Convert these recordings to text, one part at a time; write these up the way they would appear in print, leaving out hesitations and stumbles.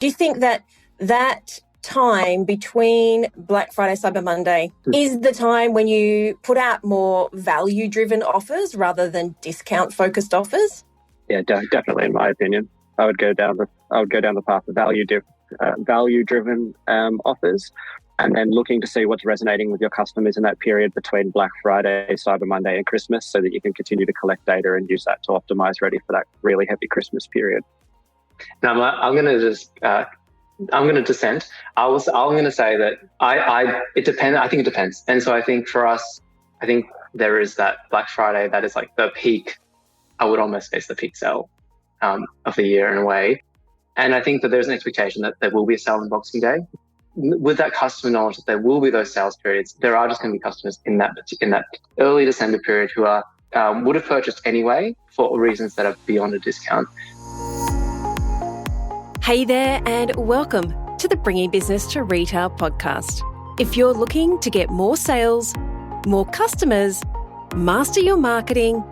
Do you think that time between Black Friday, Cyber Monday is the time when you put out more value-driven offers rather than discount-focused offers? Yeah, definitely. In my opinion, I would go down the path of value-driven offers, and then looking to see what's resonating with your customers in that period between Black Friday, Cyber Monday, and Christmas, so that you can continue to collect data and use that to optimize ready for that really heavy Christmas period. Now, I'm going to dissent. I'm going to say that it depends. I think it depends. And so I think for us, I think there is that Black Friday that is like the peak. I would almost say it's the peak sale of the year in a way. And I think that there's an expectation that there will be a sale on Boxing Day. With that customer knowledge that there will be those sales periods, there are just going to be customers in that early December period who are would have purchased anyway for reasons that are beyond a discount. Hey there, and welcome to the Bringing Business to Retail podcast. If you're looking to get more sales, more customers, master your marketing,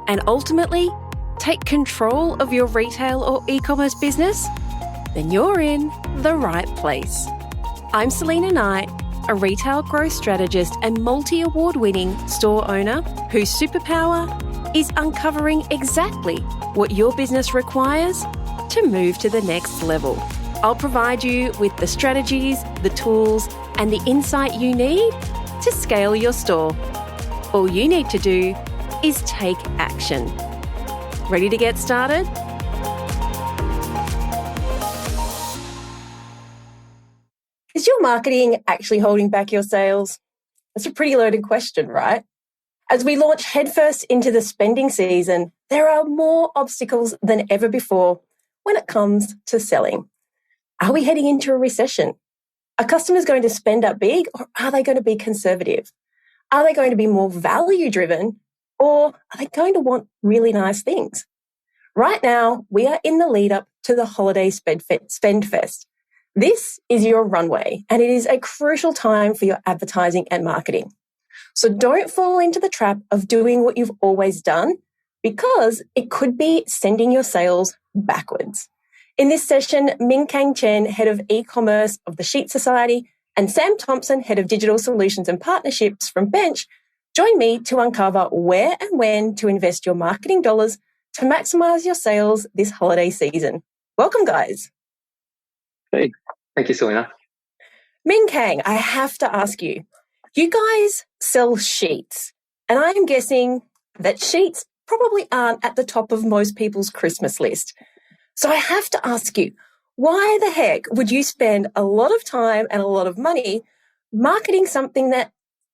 and ultimately take control of your retail or e-commerce business, then you're in the right place. I'm Selena Knight, a retail growth strategist and multi-award-winning store owner whose superpower is uncovering exactly what your business requires to move to the next level. I'll provide you with the strategies, the tools, and the insight you need to scale your store. All you need to do is take action. Ready to get started? Is your marketing actually holding back your sales? That's a pretty loaded question, right? As we launch headfirst into the spending season, there are more obstacles than ever before when it comes to selling. Are we heading into a recession? Are customers going to spend up big, or are they going to be conservative? Are they going to be more value-driven, or are they going to want really nice things? Right now, we are in the lead up to the holiday spend fest. This is your runway, and it is a crucial time for your advertising and marketing. So don't fall into the trap of doing what you've always done, because it could be sending your sales backwards. In this session, Ming Kang Chen, Head of E-commerce of the Sheet Society, and Sam Thompson, Head of Digital Solutions and Partnerships from Bench, join me to uncover where and when to invest your marketing dollars to maximize your sales this holiday season. Welcome, guys. Hey, thank you, Selena. Ming Kang, I have to ask you, you guys sell sheets, and I'm guessing that sheets probably aren't at the top of most people's Christmas list. So I have to ask you, why the heck would you spend a lot of time and a lot of money marketing something that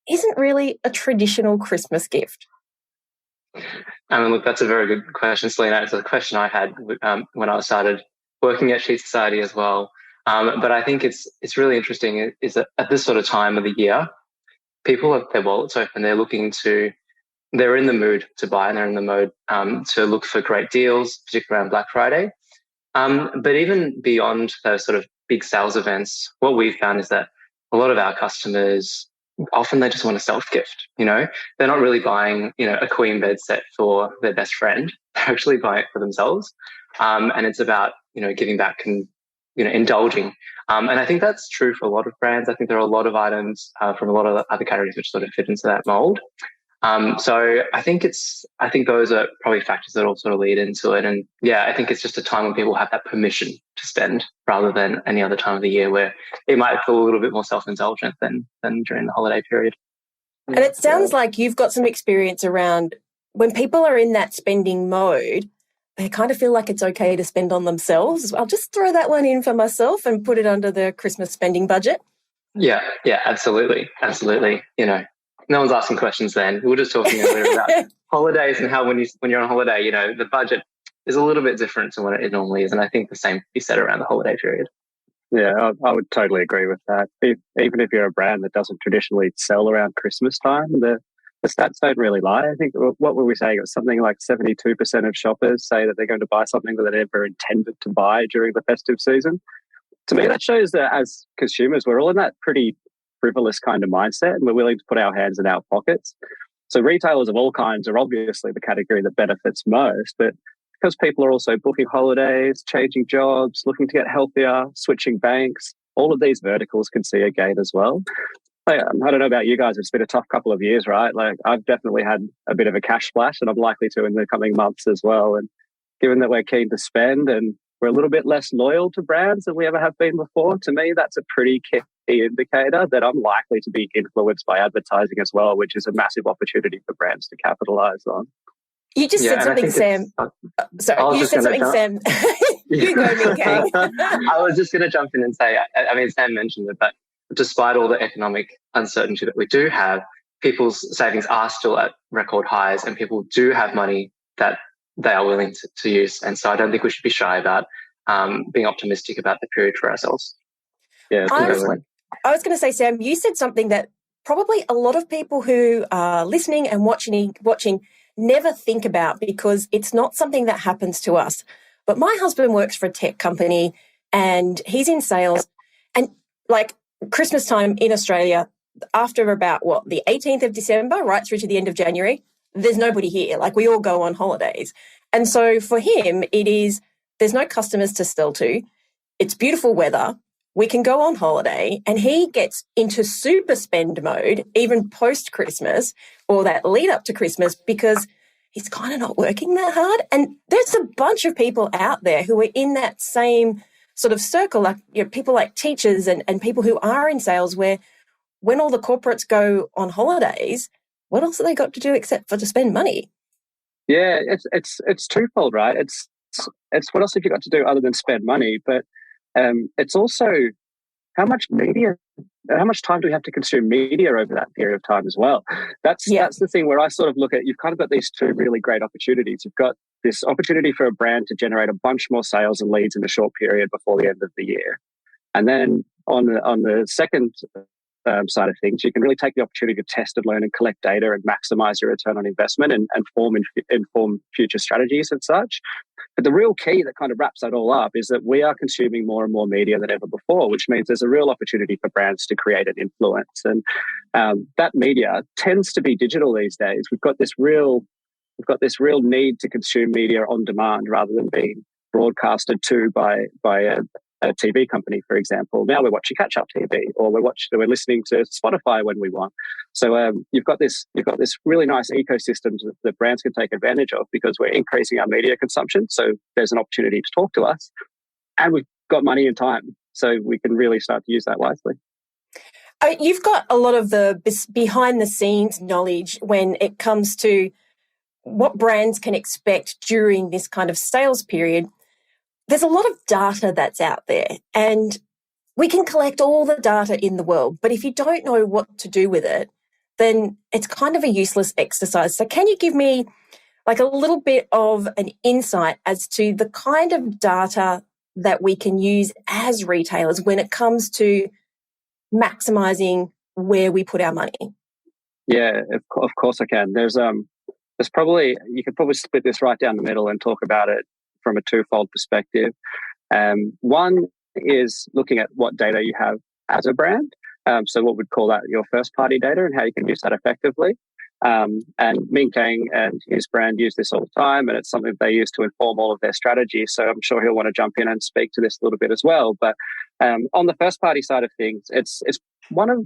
isn't really a traditional Christmas gift? Look, that's a very good question, Selena. It's a question I had when I started working at Sheet Society as well. But I think it's really interesting is that at this sort of time of the year, people have their wallets open. They're in the mood to buy, and they're in the mode to look for great deals, particularly around Black Friday. But even beyond those sort of big sales events, what we've found is that a lot of our customers, often they just want a self-gift, They're not really buying, a queen bed set for their best friend. They're actually buying it for themselves. And it's about, giving back and, indulging. And I think that's true for a lot of brands. I think there are a lot of items from a lot of other categories which sort of fit into that mold. So I think those are probably factors that all sort of lead into it. And yeah, I think it's just a time when people have that permission to spend rather than any other time of the year where it might feel a little bit more self-indulgent than during the holiday period. And it sounds like you've got some experience around when people are in that spending mode, they kind of feel like it's okay to spend on themselves. I'll just throw that one in for myself and put it under the Christmas spending budget. Yeah, absolutely. Absolutely. No one's asking questions then. We were just talking earlier about holidays and how when you're on holiday, the budget is a little bit different to what it normally is. And I think the same can be said around the holiday period. Yeah, I would totally agree with that. Even if you're a brand that doesn't traditionally sell around Christmas time, the stats don't really lie. I think, what were we saying? It was something like 72% of shoppers say that they're going to buy something that they never intended to buy during the festive season. To me, that shows that as consumers, we're all in that pretty frivolous kind of mindset, and we're willing to put our hands in our pockets. So retailers of all kinds are obviously the category that benefits most, but because people are also booking holidays, changing jobs, looking to get healthier, switching banks. All of these verticals can see a gain as well. I don't know about you guys. It's been a tough couple of years, right? Like I've definitely had a bit of a cash splash, and I'm likely to in the coming months as well. And given that we're keen to spend and we're a little bit less loyal to brands than we ever have been before, to me, that's a pretty key indicator that I'm likely to be influenced by advertising as well, which is a massive opportunity for brands to capitalize on. You just said something, Sam. Sorry, you said something, Sam. You go, Ming Kang. I was just going to jump in and say, I mean, Sam mentioned it, but despite all the economic uncertainty that we do have, people's savings are still at record highs, and people do have money that they are willing to use. And so I don't think we should be shy about being optimistic about the period for ourselves. Yeah, I was going to say, Sam, you said something that probably a lot of people who are listening and watching never think about, because it's not something that happens to us. But my husband works for a tech company and he's in sales, and like Christmas time in Australia, after about the 18th of December, right through to the end of January, there's nobody here. Like we all go on holidays. And so for him, there's no customers to sell to. It's beautiful weather. We can go on holiday, and he gets into super spend mode, even post-Christmas or that lead up to Christmas, because he's kind of not working that hard. And there's a bunch of people out there who are in that same sort of circle, like people like teachers and people who are in sales, where when all the corporates go on holidays, what else have they got to do except for to spend money? Yeah, it's twofold, right? It's what else have you got to do other than spend money? But it's also how much time do we have to consume media over that period of time as well? That's the thing where I sort of look at, you've kind of got these two really great opportunities. You've got this opportunity for a brand to generate a bunch more sales and leads in a short period before the end of the year. And then on the second side of things, you can really take the opportunity to test and learn and collect data and maximize your return on investment and inform future strategies and such. But the real key that kind of wraps that all up is that we are consuming more and more media than ever before, which means there's a real opportunity for brands to create an influence. And that media tends to be digital these days. We've got this real need to consume media on demand rather than being broadcasted to by a TV company, for example. Now we're watching catch-up TV, or we're listening to Spotify when we want. So you've got this really nice ecosystem that brands can take advantage of, because we're increasing our media consumption. So there's an opportunity to talk to us, and we've got money and time, so we can really start to use that wisely. You've got a lot of the behind-the-scenes knowledge when it comes to what brands can expect during this kind of sales period. There's a lot of data that's out there, and we can collect all the data in the world, but if you don't know what to do with it, then it's kind of a useless exercise. So can you give me like a little bit of an insight as to the kind of data that we can use as retailers when it comes to maximizing where we put our money? Yeah, of course I can. You could probably split this right down the middle and talk about it from a twofold perspective. One is looking at what data you have as a brand. So what we'd call that your first party data, and how you can use that effectively. And Ming Kang and his brand use this all the time, and it's something they use to inform all of their strategies. So I'm sure he'll want to jump in and speak to this a little bit as well. But on the first party side of things, it's one of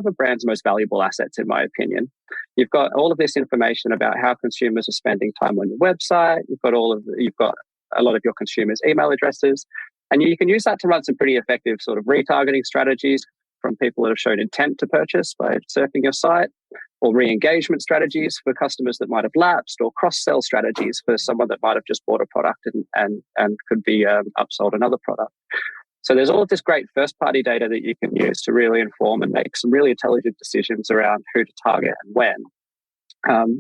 a brand's most valuable assets, in my opinion. You've got all of this information about how consumers are spending time on your website. You've got a lot of your consumers' email addresses, and you can use that to run some pretty effective sort of retargeting strategies from people that have shown intent to purchase by surfing your site, or re-engagement strategies for customers that might have lapsed, or cross-sell strategies for someone that might have just bought a product and could be upsold another product. So there's all of this great first-party data that you can use to really inform and make some really intelligent decisions around who to target and when.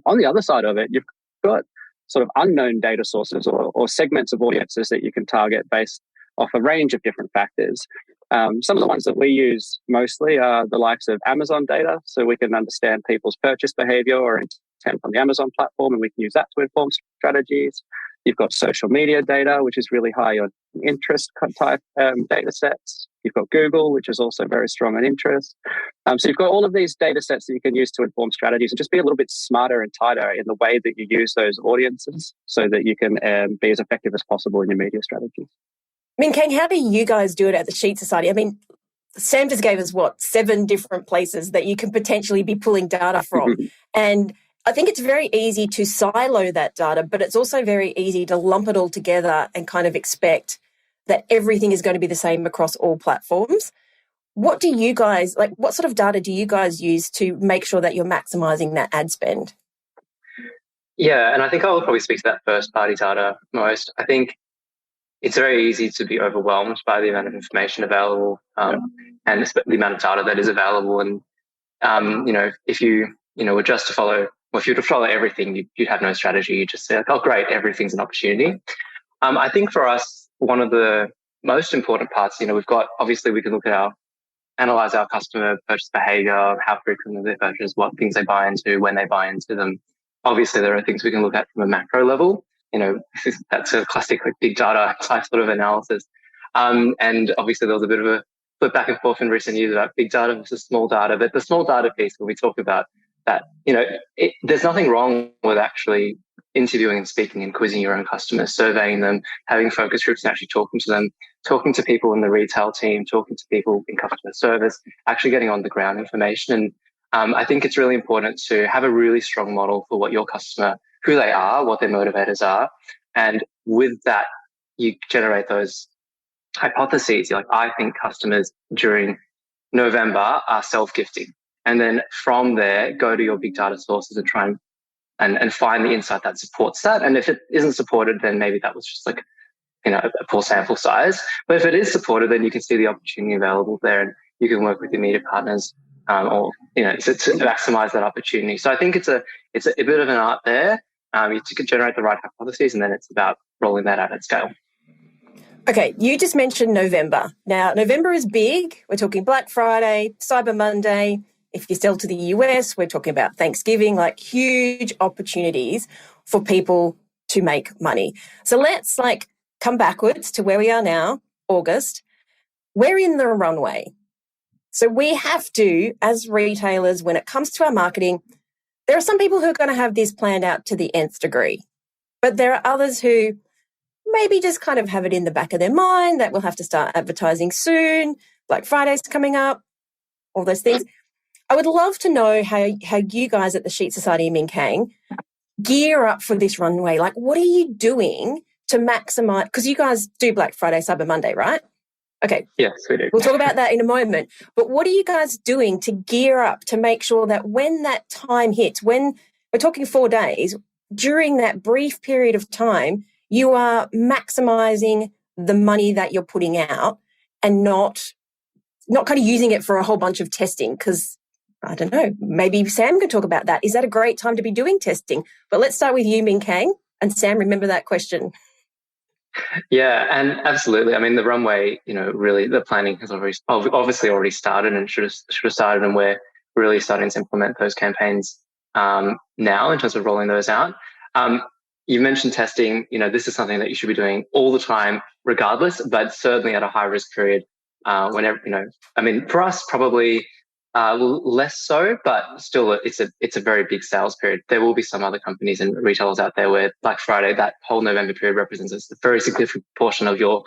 On the other side of it, you've got sort of unknown data sources or segments of audiences that you can target based off a range of different factors. Some of the ones that we use mostly are the likes of Amazon data, so we can understand people's purchase behavior or intent on the Amazon platform, and we can use that to inform strategies. You've got social media data, which is really high on interest type data sets. You've got Google, which is also very strong on interest. So you've got all of these data sets that you can use to inform strategies and just be a little bit smarter and tighter in the way that you use those audiences so that you can be as effective as possible in your media strategies. Ming Kang, how do you guys do it at the Sheet Society? I mean, Sam just gave us, 7 different places that you can potentially be pulling data from. And I think it's very easy to silo that data, but it's also very easy to lump it all together and kind of expect that everything is going to be the same across all platforms. What do you guys, what sort of data do you guys use to make sure that you're maximizing that ad spend? Yeah, and I think I will probably speak to that first party data most. I think it's very easy to be overwhelmed by the amount of information available and the amount of data that is available. And, if you, were just to follow, or if you were to follow everything, you'd have no strategy. You just say, like, oh, great, everything's an opportunity. I think for us, one of the most important parts, we've got, obviously we can analyze our customer purchase behavior, how frequently they purchase, what things they buy into, when they buy into them. Obviously, there are things we can look at from a macro level. That's a classic big data type sort of analysis. And obviously there was a bit of a flip back and forth in recent years about big data versus small data. But the small data piece, when we talk about that, there's nothing wrong with actually interviewing and speaking and quizzing your own customers, surveying them, having focus groups and actually talking to them, talking to people in the retail team, talking to people in customer service, actually getting on the ground information. And I think it's really important to have a really strong model for what your customer, who they are, what their motivators are. And with that, you generate those hypotheses. You're like, I think customers during November are self-gifting. And then from there, go to your big data sources and try and find the insight that supports that. And if it isn't supported, then maybe that was just a poor sample size. But if it is supported, then you can see the opportunity available there and you can work with your media partners to maximize that opportunity. So I think it's a bit of an art there. You can generate the right hypotheses and then it's about rolling that out at scale. Okay, you just mentioned November. Now, November is big. We're talking Black Friday, Cyber Monday. If you sell to the US, we're talking about Thanksgiving, huge opportunities for people to make money. So let's come backwards to where we are now, August. We're in the runway. So we have to, as retailers, when it comes to our marketing, there are some people who are going to have this planned out to the nth degree, but there are others who maybe just kind of have it in the back of their mind that we'll have to start advertising soon, Black Friday's coming up, all those things. I would love to know how you guys at the Sheet Society, Ming Kang, gear up for this runway. What are you doing to maximize? Because you guys do Black Friday, Cyber Monday, right? Okay. Yes, we do. We'll talk about that in a moment. But what are you guys doing to gear up to make sure that when that time hits, when we're talking 4 days, during that brief period of time, you are maximizing the money that you're putting out and not kind of using it for a whole bunch of testing? Because I don't know, maybe Sam could talk about that. Is that a great time to be doing testing? But let's start with you, Ming Kang. And Sam, remember that question. Yeah, and absolutely. I mean, the runway, really the planning has obviously already started and should have started, and we're really starting to implement those campaigns now in terms of rolling those out. You mentioned testing. This is something that you should be doing all the time, regardless, but certainly at a high risk period. Whenever for us probably less so, but still it's a very big sales period. There will be some other companies and retailers out there where Black Friday, that whole November period, represents a very significant portion of your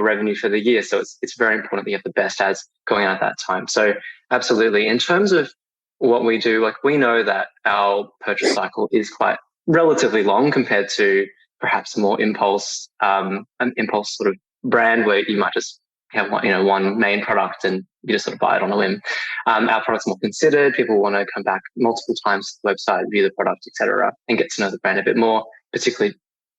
revenue for the year. So it's very important that you have the best ads going out at that time. So absolutely. In terms of what we do, we know that our purchase cycle is quite relatively long compared to perhaps a more impulse sort of brand where you might just have one main product and you just sort of buy it on a whim. Our product's more considered. People want to come back multiple times to the website, view the product, etc., and get to know the brand a bit more, particularly,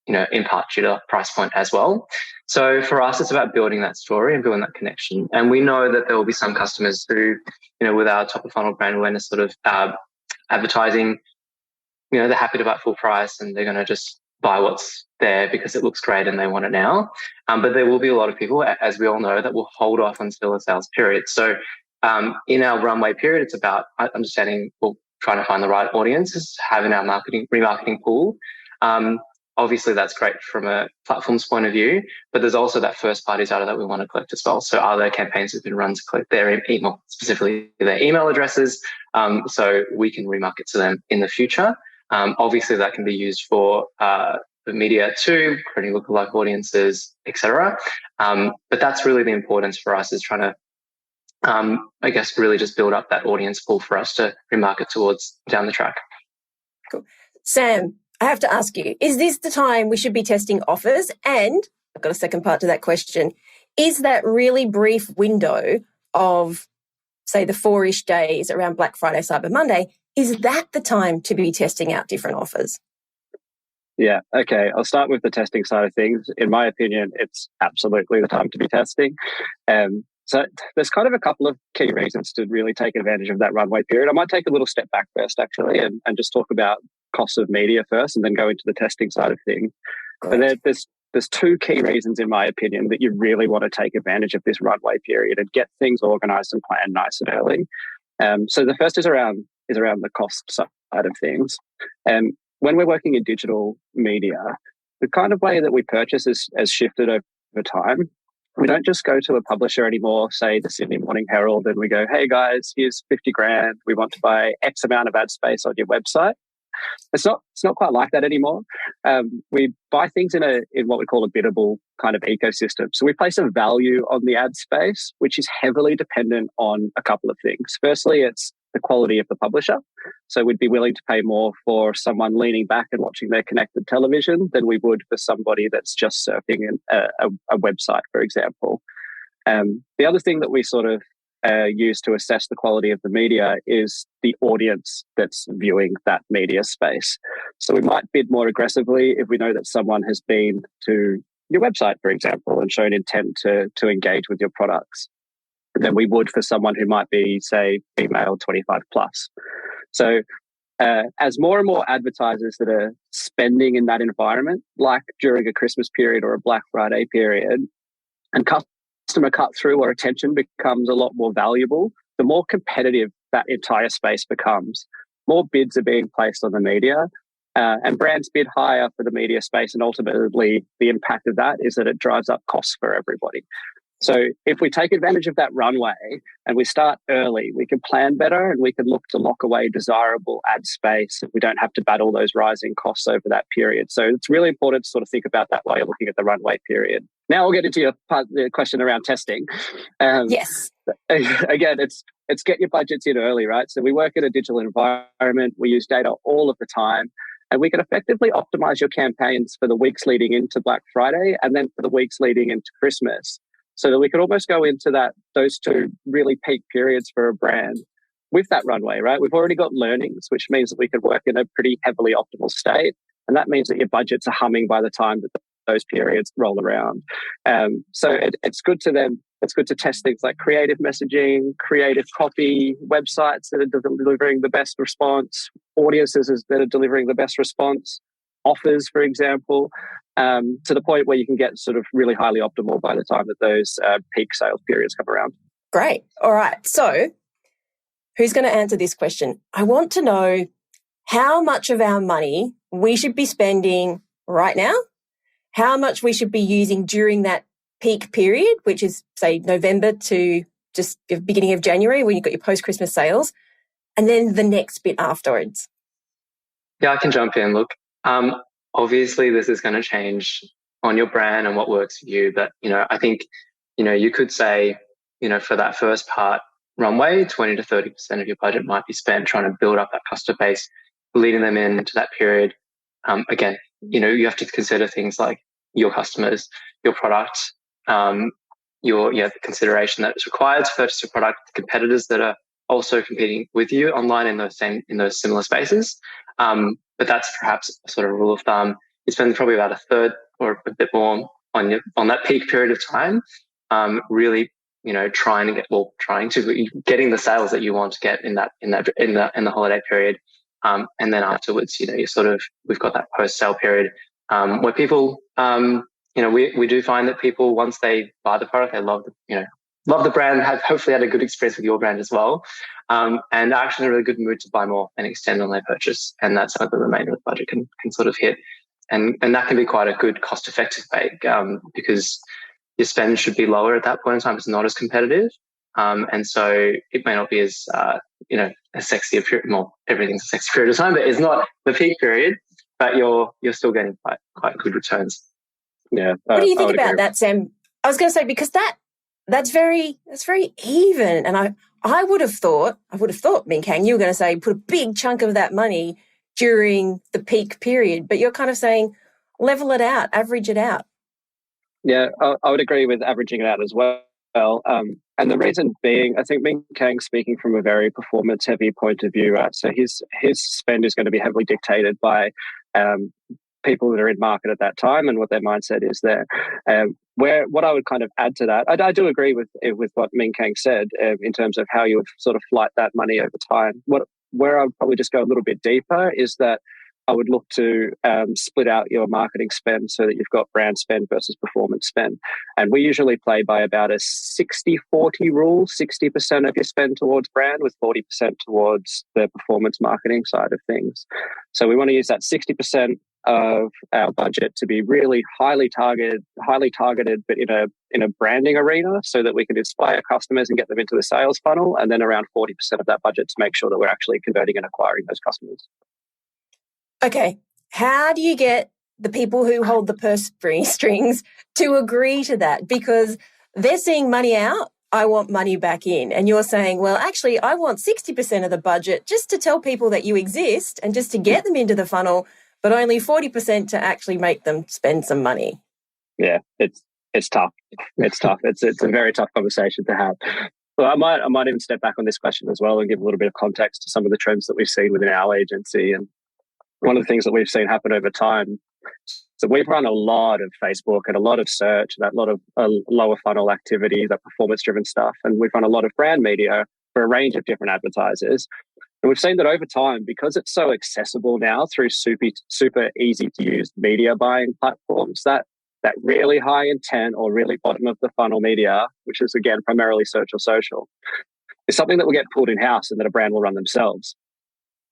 in part due to price point as well. So for us, it's about building that story and building that connection. And we know that there will be some customers who, with our top of funnel brand awareness sort of advertising, they're happy to buy full price and they're going to just buy what's there because it looks great and they want it now. But there will be a lot of people, as we all know, that will hold off until the sales period. So in our runway period, it's about understanding, trying to find the right audiences, having our remarketing pool. obviously that's great from a platform's point of view, but there's also that first party data that we want to collect as well. So are there campaigns that have been run to collect their email, specifically their email addresses, so we can remarket to them in the future? Obviously that can be used for media too, creating lookalike audiences, etc. But that's really the importance for us, is trying to I guess really just build up that audience pool for us to remarket towards down the track. Cool. Sam, I have to ask you, is this the time we should be testing offers? And I've got a second part to that question. Is that really brief window of, say, the 4-ish days around Black Friday, Cyber Monday, is that the time to be testing out different offers? Yeah, okay. I'll start with the testing side of things. In my opinion, it's absolutely the time to be testing. So there's kind of a couple of key reasons to really take advantage of that runway period. I might take a little step back first, actually, and just talk about costs of media first, and then go into the testing side of things. But there's two key reasons, in my opinion, that you really want to take advantage of this runway period and get things organised and planned nice and early. So the first is around the cost side of things. When we're working in digital media, the kind of way that we purchase has shifted over time. We don't just go to a publisher anymore, say the Sydney Morning Herald, and we go, hey guys, here's 50 grand. We want to buy X amount of ad space on your website. It's not quite like that anymore. We buy things in what we call a biddable kind of ecosystem. So we place a value on the ad space, which is heavily dependent on a couple of things. Firstly, it's the quality of the publisher. So we'd be willing to pay more for someone leaning back and watching their connected television than we would for somebody that's just surfing a website, for example. The other thing that we sort of use to assess the quality of the media is the audience that's viewing that media space. So we might bid more aggressively if we know that someone has been to your website, for example, and shown intent to engage with your products than we would for someone who might be, say, female 25 plus. So as more and more advertisers that are spending in that environment, like during a Christmas period or a Black Friday period, and customer cut through or attention becomes a lot more valuable, the more competitive that entire space becomes. More bids are being placed on the media, and brands bid higher for the media space, and ultimately the impact of that is that it drives up costs for everybody. So if we take advantage of that runway and we start early, we can plan better and we can look to lock away desirable ad space. We don't have to battle those rising costs over that period. So it's really important to sort of think about that while you're looking at the runway period. Now we'll get into the question around testing. Yes. Again, it's get your budgets in early, right? So we work in a digital environment. We use data all of the time. And we can effectively optimize your campaigns for the weeks leading into Black Friday and then for the weeks leading into Christmas, so that we could almost go into those two really peak periods for a brand with that runway, right? We've already got learnings, which means that we could work in a pretty heavily optimal state. And that means that your budgets are humming by the time that those periods roll around. So it's good to test things like creative messaging, creative copy, websites that are delivering the best response, audiences that are delivering the best response, offers, for example, to the point where you can get sort of really highly optimal by the time that those peak sales periods come around. Great. All right. So who's going to answer this question? I want to know how much of our money we should be spending right now, how much we should be using during that peak period, which is, say, November to just the beginning of January when you've got your post-Christmas sales, and then the next bit afterwards. Yeah, I can jump in. Look, obviously this is going to change on your brand and what works for you. But, I think, you could say, for that first part runway, 20 to 30% of your budget might be spent trying to build up that customer base, leading them into that period. Again, you have to consider things like your customers, your product, the consideration that is required to purchase your product, the competitors that are also competing with you online in those similar spaces. But that's perhaps a sort of rule of thumb. You spend probably about a third or a bit more on that peak period of time, really, getting the sales that you want to get in the holiday period. And then afterwards, we've got that post-sale period, where people, we do find that people, once they buy the product, they love the brand, have hopefully had a good experience with your brand as well, and are actually in a really good mood to buy more and extend on their purchase. And that's how the remainder of the budget can sort of hit. And that can be quite a good cost-effective way because your spend should be lower at that point in time. It's not as competitive. And so it may not be as, a sexy period. Well, everything's a sexy period of time, but it's not the peak period, but you're still getting quite good returns. Yeah. What do you think about that, Sam? I was going to say, because that's very even. And I would have thought, Ming Kang, you were going to say put a big chunk of that money during the peak period, but you're kind of saying level it out, average it out. Yeah, I would agree with averaging it out as well. And the reason being, I think Ming Kang's speaking from a very performance-heavy point of view, right? So his spend is going to be heavily dictated by people that are in market at that time and what their mindset is there. What I would kind of add to that, I do agree with what Ming Kang said in terms of how you would sort of flight that money over time. Where I would probably just go a little bit deeper is that I would look to split out your marketing spend so that you've got brand spend versus performance spend. And we usually play by about a 60-40 rule, 60% of your spend towards brand with 40% towards the performance marketing side of things. So we want to use that 60% of our budget to be really highly targeted, but in a branding arena so that we can inspire customers and get them into the sales funnel, and then around 40% of that budget to make sure that we're actually converting and acquiring those customers. Okay, how do you get the people who hold the purse strings to agree to that? Because they're seeing money out, I want money back in. And you're saying, well, actually, I want 60% of the budget just to tell people that you exist and just to get them into the funnel, but only 40% to actually make them spend some money. Yeah, it's tough. It's tough. It's a very tough conversation to have. Well, I might even step back on this question as well and give a little bit of context to some of the trends that we've seen within our agency. And one of the things that we've seen happen over time, so we've run a lot of Facebook and a lot of search, and a lot of lower funnel activity, that performance-driven stuff. And we've run a lot of brand media for a range of different advertisers. And we've seen that over time, because it's so accessible now through super easy to use media buying platforms, that really high intent or really bottom of the funnel media, which is again primarily search or social, is something that will get pulled in-house and that a brand will run themselves.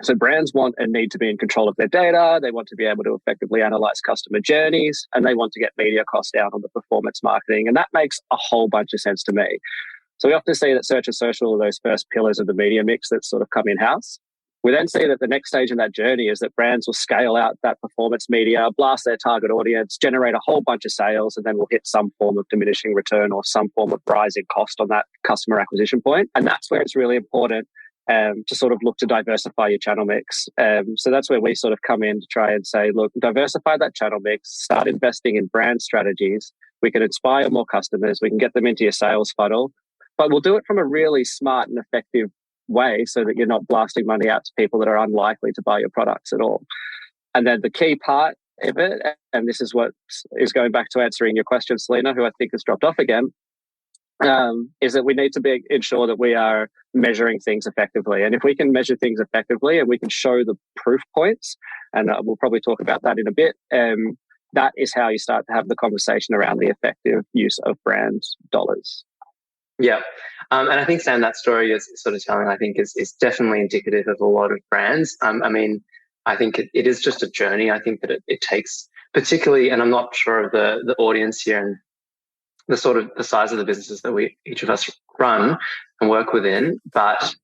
So brands want and need to be in control of their data. They want to be able to effectively analyze customer journeys, and they want to get media costs down on the performance marketing. And that makes a whole bunch of sense to me. So we often see that search and social are those first pillars of the media mix that sort of come in-house. We then see that the next stage in that journey is that brands will scale out that performance media, blast their target audience, generate a whole bunch of sales, and then we'll hit some form of diminishing return or some form of rising cost on that customer acquisition point. And that's where it's really important to sort of look to diversify your channel mix. So that's where we sort of come in to try and say, look, diversify that channel mix, start investing in brand strategies. We can inspire more customers. We can get them into your sales funnel, but we'll do it from a really smart and effective way so that you're not blasting money out to people that are unlikely to buy your products at all. And then the key part of it, and this is what is going back to answering your question, Selena, who I think has dropped off again, is that we need to ensure that we are measuring things effectively. And if we can measure things effectively and we can show the proof points, and we'll probably talk about that in a bit, that is how you start to have the conversation around the effective use of brand dollars. Yeah. And I think, Sam, that story is sort of telling, I think, is definitely indicative of a lot of brands. I mean, I think it is just a journey. I think that it takes, particularly, and I'm not sure of the audience here and the sort of the size of the businesses that each of us run and work within, but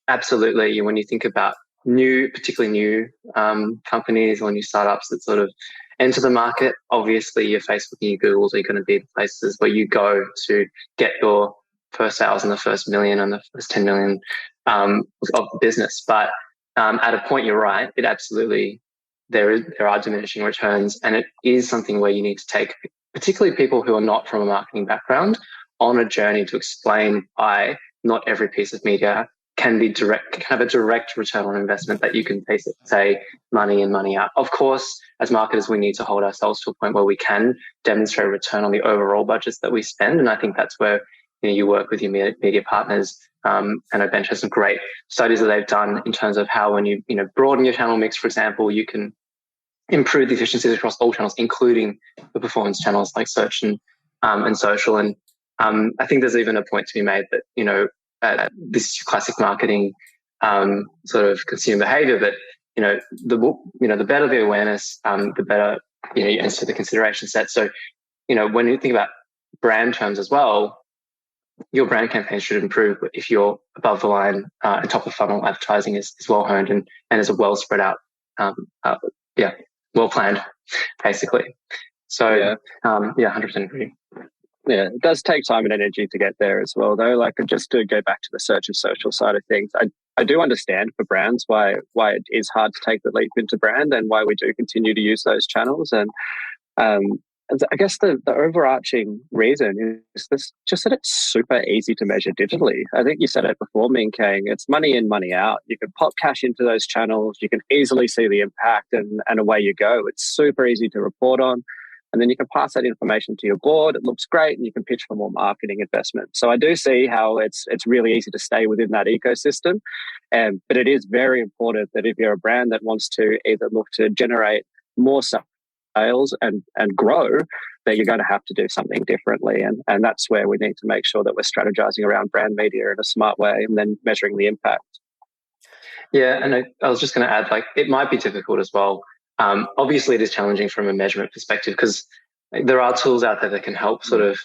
absolutely, when you think about particularly new companies or new startups that sort of enter the market, obviously your Facebook and your Googles are going to be the places where you go to get your first sales and the first million and the first 10 million of the business. But at a point, you're right, it absolutely, there are diminishing returns, and it is something where you need to take particularly people who are not from a marketing background on a journey to explain why not every piece of media can have a direct return on investment that you can say money in, money out. Of course, as marketers, we need to hold ourselves to a point where we can demonstrate a return on the overall budgets that we spend. And I think that's where you work with your media partners. And Bench has some great studies that they've done in terms of how when you broaden your channel mix, for example, you can improve the efficiencies across all channels, including the performance channels like search and social. And I think there's even a point to be made that, this is classic marketing sort of consumer behavior, but the better the awareness, the better, you answer the consideration set. So, when you think about brand terms as well, your brand campaign should improve if you're above the line and top of funnel advertising is well honed and is a well spread out, well planned, basically. So, 100% agree. Yeah, it does take time and energy to get there as well, though. Like, just to go back to the search and social side of things, I do understand for brands why it is hard to take the leap into brand and why we do continue to use those channels. And I guess the overarching reason is this, just that it's super easy to measure digitally. I think you said it before, Ming Kang. It's money in, money out. You can pop cash into those channels. You can easily see the impact, and away you go. It's super easy to report on. And then you can pass that information to your board. It looks great, and you can pitch for more marketing investment. So I do see how it's really easy to stay within that ecosystem. But it is very important that if you're a brand that wants to either look to generate more sales and grow, that you're going to have to do something differently. And that's where we need to make sure that we're strategizing around brand media in a smart way and then measuring the impact. Yeah, and I was just going to add, like, it might be difficult as well. Obviously, it is challenging from a measurement perspective because there are tools out there that can help sort of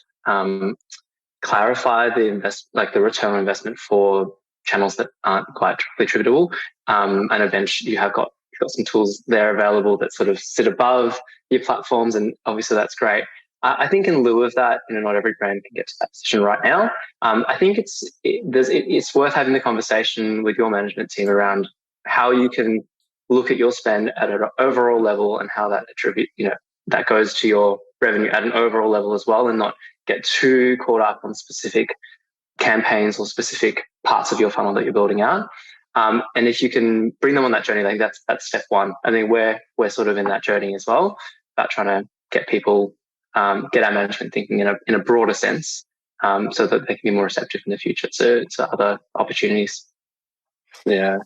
clarify the return on investment for channels that aren't quite attributable. And eventually, you've got some tools there available that sort of sit above your platforms, and obviously that's great. I think in lieu of that, not every brand can get to that position right now. I think it's worth having the conversation with your management team around how you can look at your spend at an overall level and how that that goes to your revenue at an overall level as well, and not get too caught up on specific campaigns or specific parts of your funnel that you're building out. And if you can bring them on that journey, that's step one. I think we're sort of in that journey as well, about trying to get people, get our management thinking in a broader sense, so that they can be more receptive in the future to other opportunities. Yeah.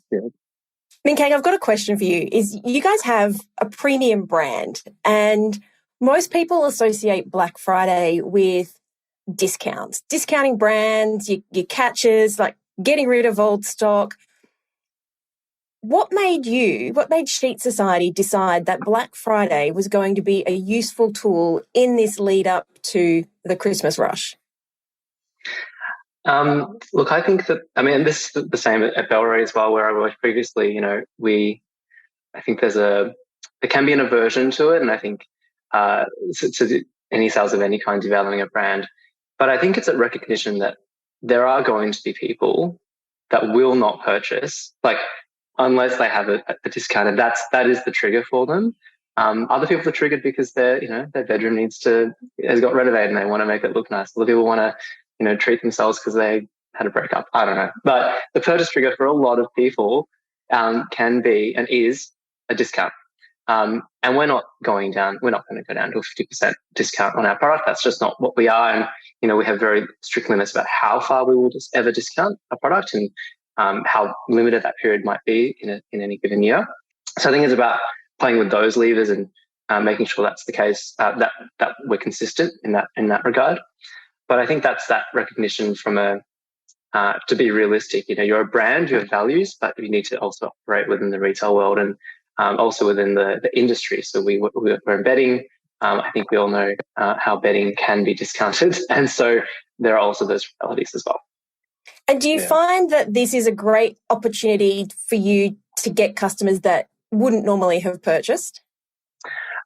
Ming Kang, I've got a question for you. You guys have a premium brand, and most people associate Black Friday with discounts, discounting brands, your catches, like getting rid of old stock. What made Sheet Society decide that Black Friday was going to be a useful tool in this lead up to the Christmas rush? Look, I think that, this is the same at Bellray as well, where I worked previously. I think there can be an aversion to it, and I think to any sales of any kind, devaluing a brand. But I think it's a recognition that there are going to be people that will not purchase, unless they have a discount, and that is the trigger for them. Other people are triggered because their bedroom has got renovated and they want to make it look nice. Other people want to treat themselves because they had a breakup. I don't know. But the purchase trigger for a lot of people can be and is a discount. And we're not going to go down to a 50% discount on our product. That's just not what we are. And, we have very strict limits about how far we will just ever discount a product and how limited that period might be in any given year. So I think it's about playing with those levers and making sure that's the case, that we're consistent in that regard. But I think that's that recognition from to be realistic. You're a brand, you have values, but you need to also operate within the retail world and also within the industry. So we're in betting. I think we all know how betting can be discounted. And so there are also those realities as well. And do you find that this is a great opportunity for you to get customers that wouldn't normally have purchased?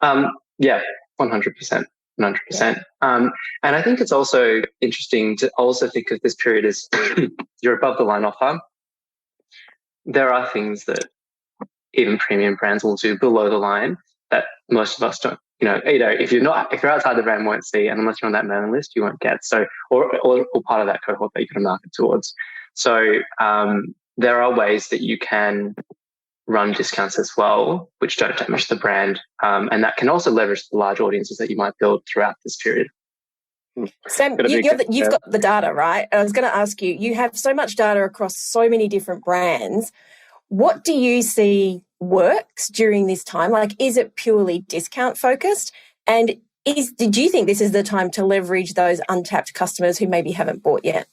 Yeah, 100%. 100%. And I think it's also interesting to also think of this period as you're above the line offer. There are things that even premium brands will do below the line that most of us don't. If you're outside the brand, won't see, and unless you're on that mailing list, you won't get. So, or part of that cohort that you can market towards. So, there are ways that you can run discounts as well, which don't damage the brand, and that can also leverage the large audiences that you might build throughout this period. Sam, you've got the data, right? I was going to ask you. You have so much data across so many different brands. What do you see works during this time? Is it purely discount focused? And do you think this is the time to leverage those untapped customers who maybe haven't bought yet?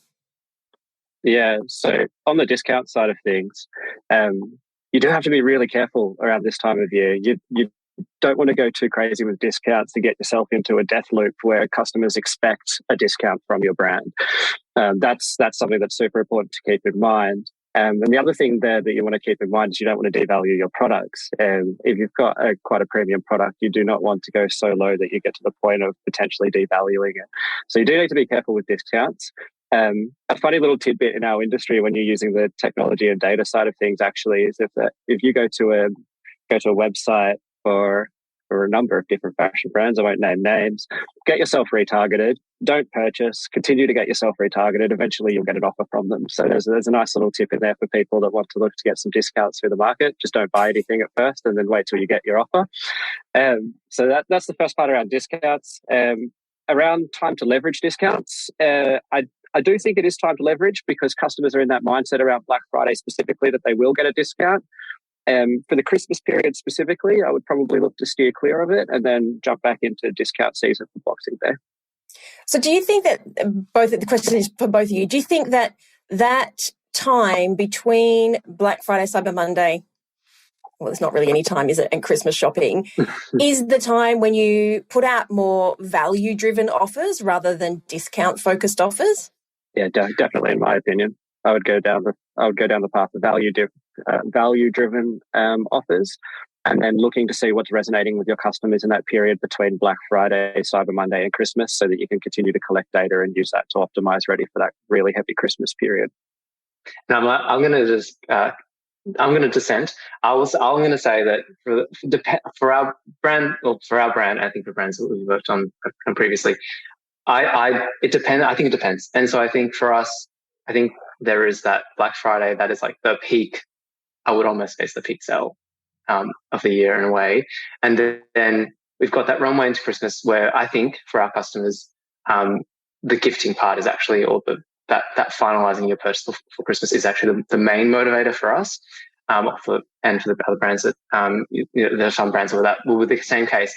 Yeah. So on the discount side of things, you do have to be really careful around this time of year. You don't want to go too crazy with discounts to get yourself into a death loop where customers expect a discount from your brand. That's something that's super important to keep in mind. And the other thing there that you want to keep in mind is you don't want to devalue your products. And if you've got quite a premium product, you do not want to go so low that you get to the point of potentially devaluing it. So you do need to be careful with discounts. A funny little tidbit in our industry when you're using the technology and data side of things actually is if you go to a website for a number of different fashion brands, I won't name names, get yourself retargeted, don't purchase, continue to get yourself retargeted. Eventually you'll get an offer from them. So there's a nice little tip in there for people that want to look to get some discounts through the market. Just don't buy anything at first and then wait till you get your offer. So that's the first part around discounts. Around time to leverage discounts, I do think it is time to leverage because customers are in that mindset around Black Friday specifically that they will get a discount. For the Christmas period specifically, I would probably look to steer clear of it and then jump back into discount season for Boxing Day. So do you think that the question is for both of you, do you think that time between Black Friday, Cyber Monday, well, it's not really any time, is it, and Christmas shopping, is the time when you put out more value-driven offers rather than discount-focused offers? Yeah, definitely, in my opinion. I would go down the path of value-driven offers, and then looking to see what's resonating with your customers in that period between Black Friday, Cyber Monday, and Christmas, so that you can continue to collect data and use that to optimize ready for that really heavy Christmas period. Now, I'm going to dissent. I'm going to say that for our brand, I think for brands that we've worked on previously, it depends. I think it depends. And so I think for us, I think there is that Black Friday that is like the peak. I would almost say it's the peak sale of the year in a way. And then we've got that runway into Christmas where I think for our customers, the gifting part is actually, or that finalizing your purchase for Christmas is actually the main motivator for us. For the other brands that, there are some brands that will be the same case.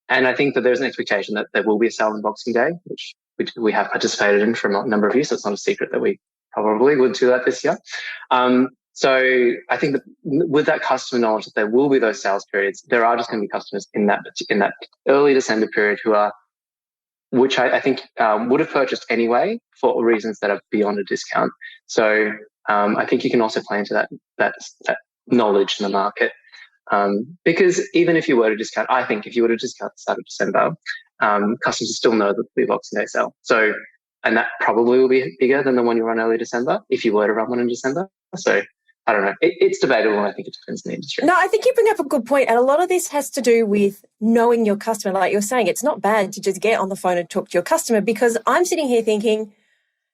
And I think that there's an expectation that there will be a sale on Boxing Day, which we have participated in for a number of years. So it's not a secret that we probably would do that this year. So I think that with that customer knowledge that there will be those sales periods, there are just going to be customers in that early December period which I think would have purchased anyway for reasons that are beyond a discount. So I think you can also play into that knowledge in the market. Because even if you were to discount, I think if you were to discount the start of December, customers still know that the Boxing Day sale. So, and that probably will be bigger than the one you run early December if you were to run one in December. So I don't know. It's debatable. I think it depends on the industry. No, I think you bring up a good point. And a lot of this has to do with knowing your customer. Like you're saying, it's not bad to just get on the phone and talk to your customer, because I'm sitting here thinking,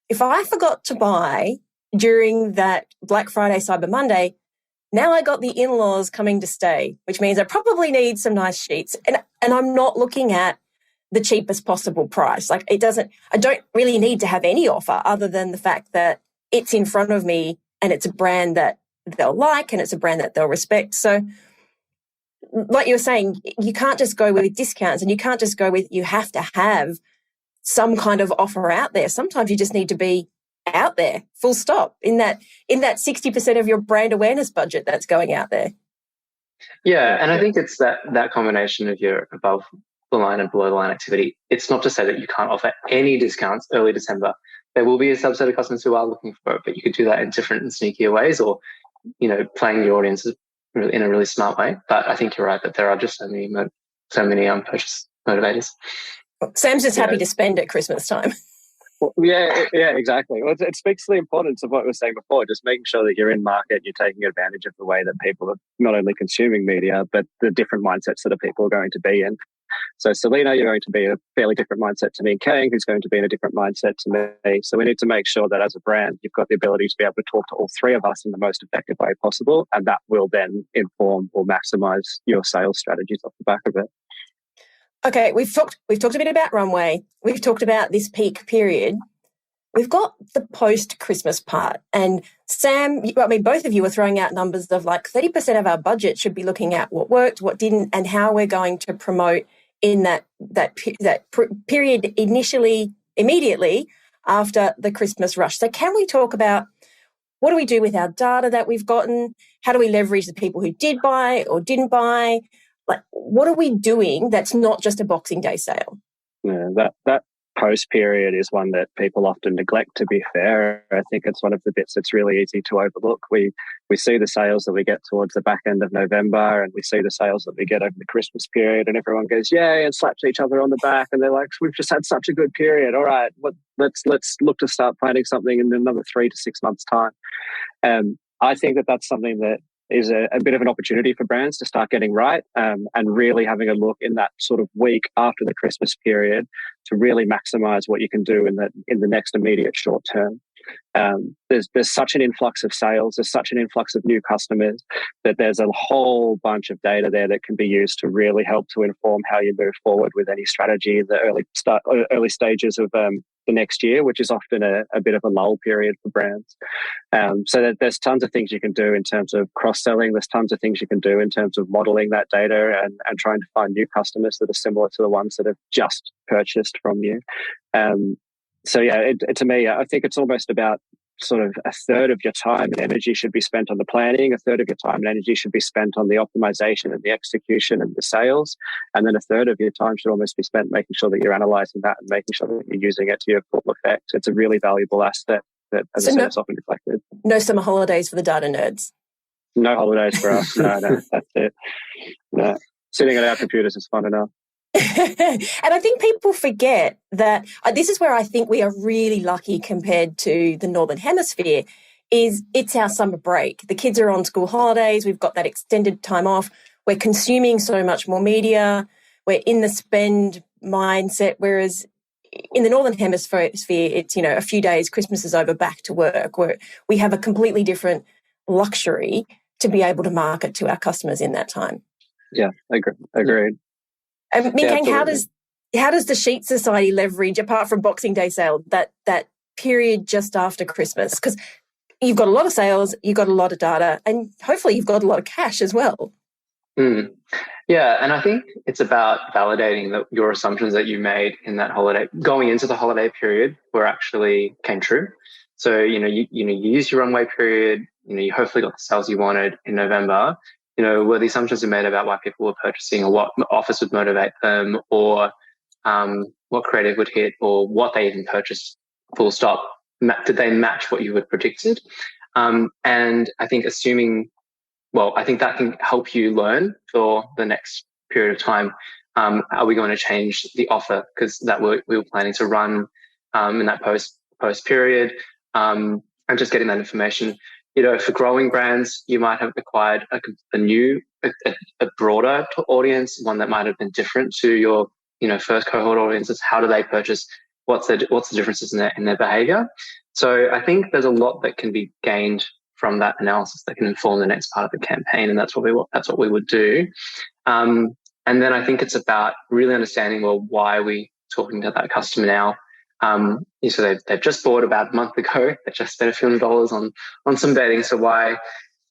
if I forgot to buy during that Black Friday, Cyber Monday, now I got the in-laws coming to stay, which means I probably need some nice sheets. And I'm not looking at the cheapest possible price. Like I don't really need to have any offer other than the fact that it's in front of me and it's a brand that they'll like and it's a brand that they'll respect. So like you were saying, you can't just go with discounts and you can't just go with, you have to have some kind of offer out there. Sometimes you just need to be out there, full stop, in that 60% of your brand awareness budget that's going out there. Yeah, and I think it's that combination of your above the line and below the line activity. It's not to say that you can't offer any discounts early December. There will be a subset of customers who are looking for it, but you could do that in different and sneakier ways, or playing your audience in a really smart way. But I think you're right that there are just so many purchase motivators. Sam's just happy to spend at Christmas time. Well, yeah, exactly. Well, it speaks to the importance of what we were saying before, just making sure that you're in market, you're taking advantage of the way that people are not only consuming media, but the different mindsets that people are going to be in. So Selena, you're going to be in a fairly different mindset to Ming Kang, who's going to be in a different mindset to me. So we need to make sure that as a brand, you've got the ability to be able to talk to all three of us in the most effective way possible. And that will then inform or maximize your sales strategies off the back of it. Okay, we've talked a bit about runway. We've talked about this peak period. We've got the post-Christmas part. And Sam, both of you were throwing out numbers of like 30% of our budget should be looking at what worked, what didn't, and how we're going to promote in that period immediately after the Christmas rush. So can we talk about what do we do with our data that we've gotten? How do we leverage the people who did buy or didn't buy? Like, what are we doing that's not just a Boxing Day sale? Yeah, that post period is one that people often neglect, to be fair. I think it's one of the bits that's really easy to overlook. We see the sales that we get towards the back end of November, and we see the sales that we get over the Christmas period, and everyone goes, yay, and slaps each other on the back, and they're like, we've just had such a good period. All right, let's look to start planning something in another 3 to 6 months' time. I think that's something that is a bit of an opportunity for brands to start getting right, and really having a look in that sort of week after the Christmas period to really maximize what you can do in the next immediate short term. There's such an influx of sales, there's such an influx of new customers that there's a whole bunch of data there that can be used to really help to inform how you move forward with any strategy in the early stages of the next year, which is often a bit of a lull period for brands. So there's tons of things you can do in terms of cross-selling. There's tons of things you can do in terms of modeling that data and trying to find new customers that are similar to the ones that have just purchased from you. So yeah, to me, I think it's almost about sort of a third of your time and energy should be spent on the planning, a third of your time and energy should be spent on the optimization and the execution and the sales, and then a third of your time should almost be spent making sure that you're analyzing that and making sure that you're using it to your full effect. It's a really valuable asset that, as I said, is often neglected. No summer holidays for the data nerds. No holidays for us. No, that's it. No. Sitting at our computers is fun enough. And I think people forget that this is where I think we are really lucky compared to the Northern Hemisphere, is it's our summer break. The kids are on school holidays. We've got that extended time off. We're consuming so much more media. We're in the spend mindset, whereas in the Northern Hemisphere, it's, a few days, Christmas is over, back to work, where we have a completely different luxury to be able to market to our customers in that time. Yeah, agreed. Ming Kang, how does the Sheet Society leverage, apart from Boxing Day sale, that period just after Christmas? Because you've got a lot of sales, you've got a lot of data, and hopefully you've got a lot of cash as well. Yeah, and I think it's about validating that your assumptions that you made in that holiday, going into the holiday period, were actually came true. So you use your runway period. You hopefully got the sales you wanted in November. Were the assumptions you made about why people were purchasing, or what offers would motivate them, or what creative would hit, or what they even purchased, full stop. Did they match what you had predicted? And I think I think that can help you learn for the next period of time. Are we going to change the offer? Because that we were planning to run in that post period, and just getting that information. For growing brands, you might have acquired a broader audience, one that might have been different to your, first cohort audiences. How do they purchase? What's the differences in their behavior? So I think there's a lot that can be gained from that analysis that can inform the next part of the campaign, and that's what we would do. And then I think it's about really understanding, why are we talking to that customer now? So they've just bought about a month ago. They just spent a few $100 on some betting. So why,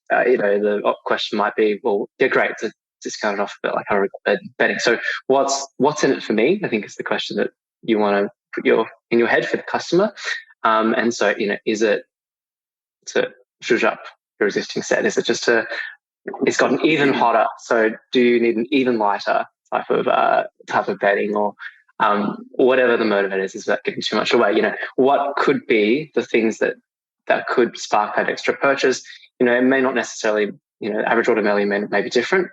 the question might be, yeah, great, it's discounted off a bit like our betting. So what's in it for me? I think is the question that you want to put in your head for the customer. And so, is it to zhuzh up your existing set? Is it just it's gotten even hotter? So do you need an even lighter type of betting, or whatever the motivator is that giving too much away? What could be the things that could spark that extra purchase? It may not necessarily, average order value may be different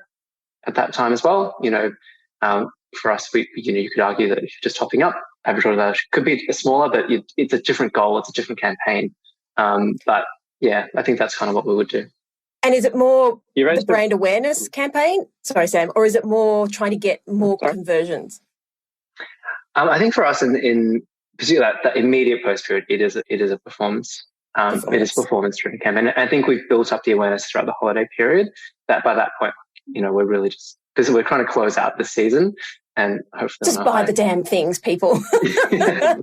at that time as well. For us, you could argue that if you're just topping up, average order value could be smaller, but it's a different goal, it's a different campaign. But yeah, I think that's kind of what we would do. And is it more the brand awareness campaign? Sorry, Sam, or is it more trying to get more conversions? I think for us, in particular, that immediate post period, it is a performance. It is performance-driven campaign. And I think we've built up the awareness throughout the holiday period that by that point, we're really just, because we're trying to close out the season and hopefully just buy the damn things, people. I